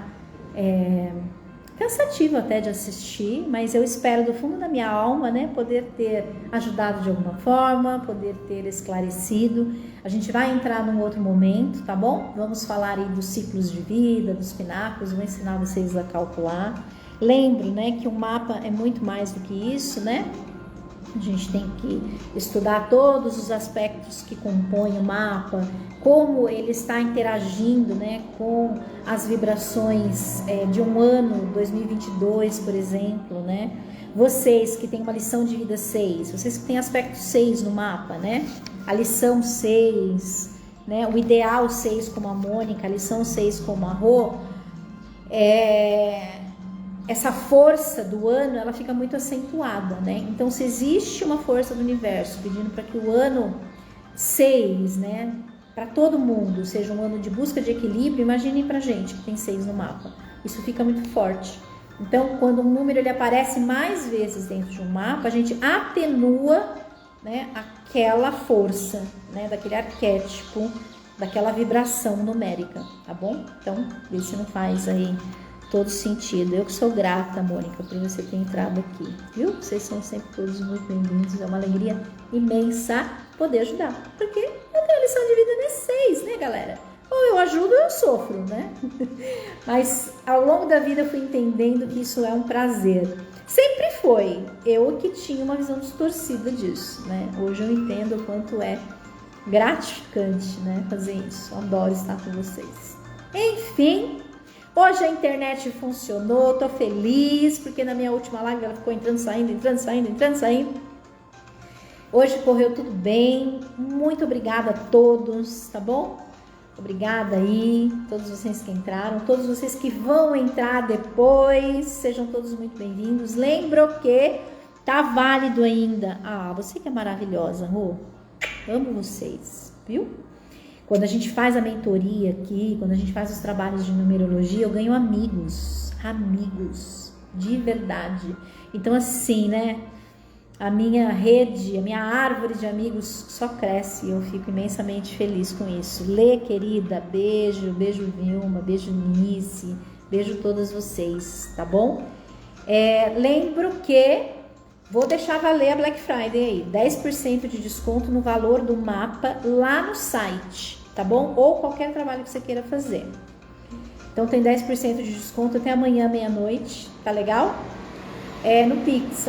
cansativo até de assistir, mas eu espero do fundo da minha alma, né, poder ter ajudado de alguma forma, poder ter esclarecido. A gente vai entrar num outro momento, tá bom? Vamos falar aí dos ciclos de vida, dos pináculos, vou ensinar vocês a calcular. Lembre, né, que um mapa é muito mais do que isso, né? A gente tem que estudar todos os aspectos que compõem o mapa, como ele está interagindo, né, com as vibrações de um ano, 2022, por exemplo, né? Vocês que têm uma lição de vida 6, vocês que têm aspecto 6 no mapa, né? A lição 6, né? O ideal 6 como a Mônica, a lição 6 como a Rô, essa força do ano, ela fica muito acentuada, né? Então, se existe uma força do universo pedindo para que o ano 6, né, para todo mundo, seja um ano de busca de equilíbrio, imaginem pra gente que tem 6 no mapa. Isso fica muito forte. Então, quando um número ele aparece mais vezes dentro de um mapa, a gente atenua, né, aquela força, né, daquele arquétipo, daquela vibração numérica, tá bom? Então, vê se não faz aí todo sentido. Eu que sou grata, Mônica, por você ter entrado aqui, viu? Vocês são sempre todos muito bem-vindos. É uma alegria imensa poder ajudar, porque eu tenho a lição de vida nesse 6, né, galera? ou eu ajudo ou eu sofro, né? Mas ao longo da vida eu fui entendendo que isso é um prazer. Sempre foi, eu que tinha uma visão distorcida disso, né? Hoje eu entendo o quanto é gratificante, né, fazer isso. Eu adoro estar com vocês. Enfim, hoje a internet funcionou, tô feliz, porque na minha última live ela ficou entrando, saindo. Hoje correu tudo bem. Muito obrigada a todos, tá bom? Obrigada aí, todos vocês que entraram, todos vocês que vão entrar depois, sejam todos muito bem-vindos. Lembro que tá válido ainda. Ah, você que é maravilhosa, Rô. Amo vocês, viu? Quando a gente faz a mentoria aqui, quando a gente faz os trabalhos de numerologia, eu ganho amigos, de verdade. Então assim, né? A minha rede, a minha árvore de amigos só cresce e eu fico imensamente feliz com isso. Lê, querida, beijo Vilma, beijo Nice, beijo todas vocês, tá bom? Lembro que vou deixar valer a Black Friday aí, 10% de desconto no valor do mapa lá no site, tá bom? Ou qualquer trabalho que você queira fazer. Então tem 10% de desconto até amanhã, meia-noite, tá legal? No Pix,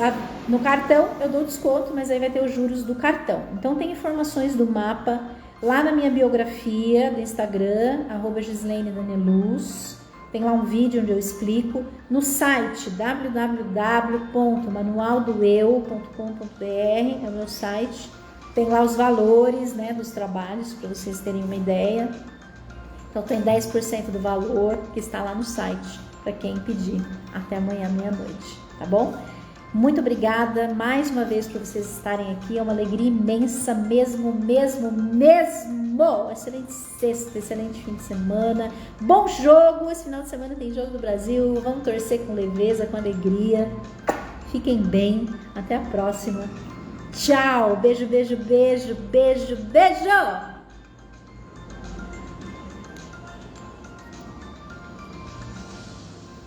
no cartão eu dou desconto, mas aí vai ter os juros do cartão. Então tem informações do mapa lá na minha biografia do Instagram, @GislaineDanieluz. Tem lá um vídeo onde eu explico. No site www.manualdoeu.com.br é o meu site. Tem lá os valores, né, dos trabalhos, para vocês terem uma ideia. Então tem 10% do valor que está lá no site, para quem pedir, até amanhã, meia-noite, tá bom? Muito obrigada mais uma vez por vocês estarem aqui, é uma alegria imensa mesmo. Excelente sexta, excelente fim de semana, bom jogo, esse final de semana tem jogo do Brasil, vamos torcer com leveza, com alegria, fiquem bem, até a próxima, tchau, beijo.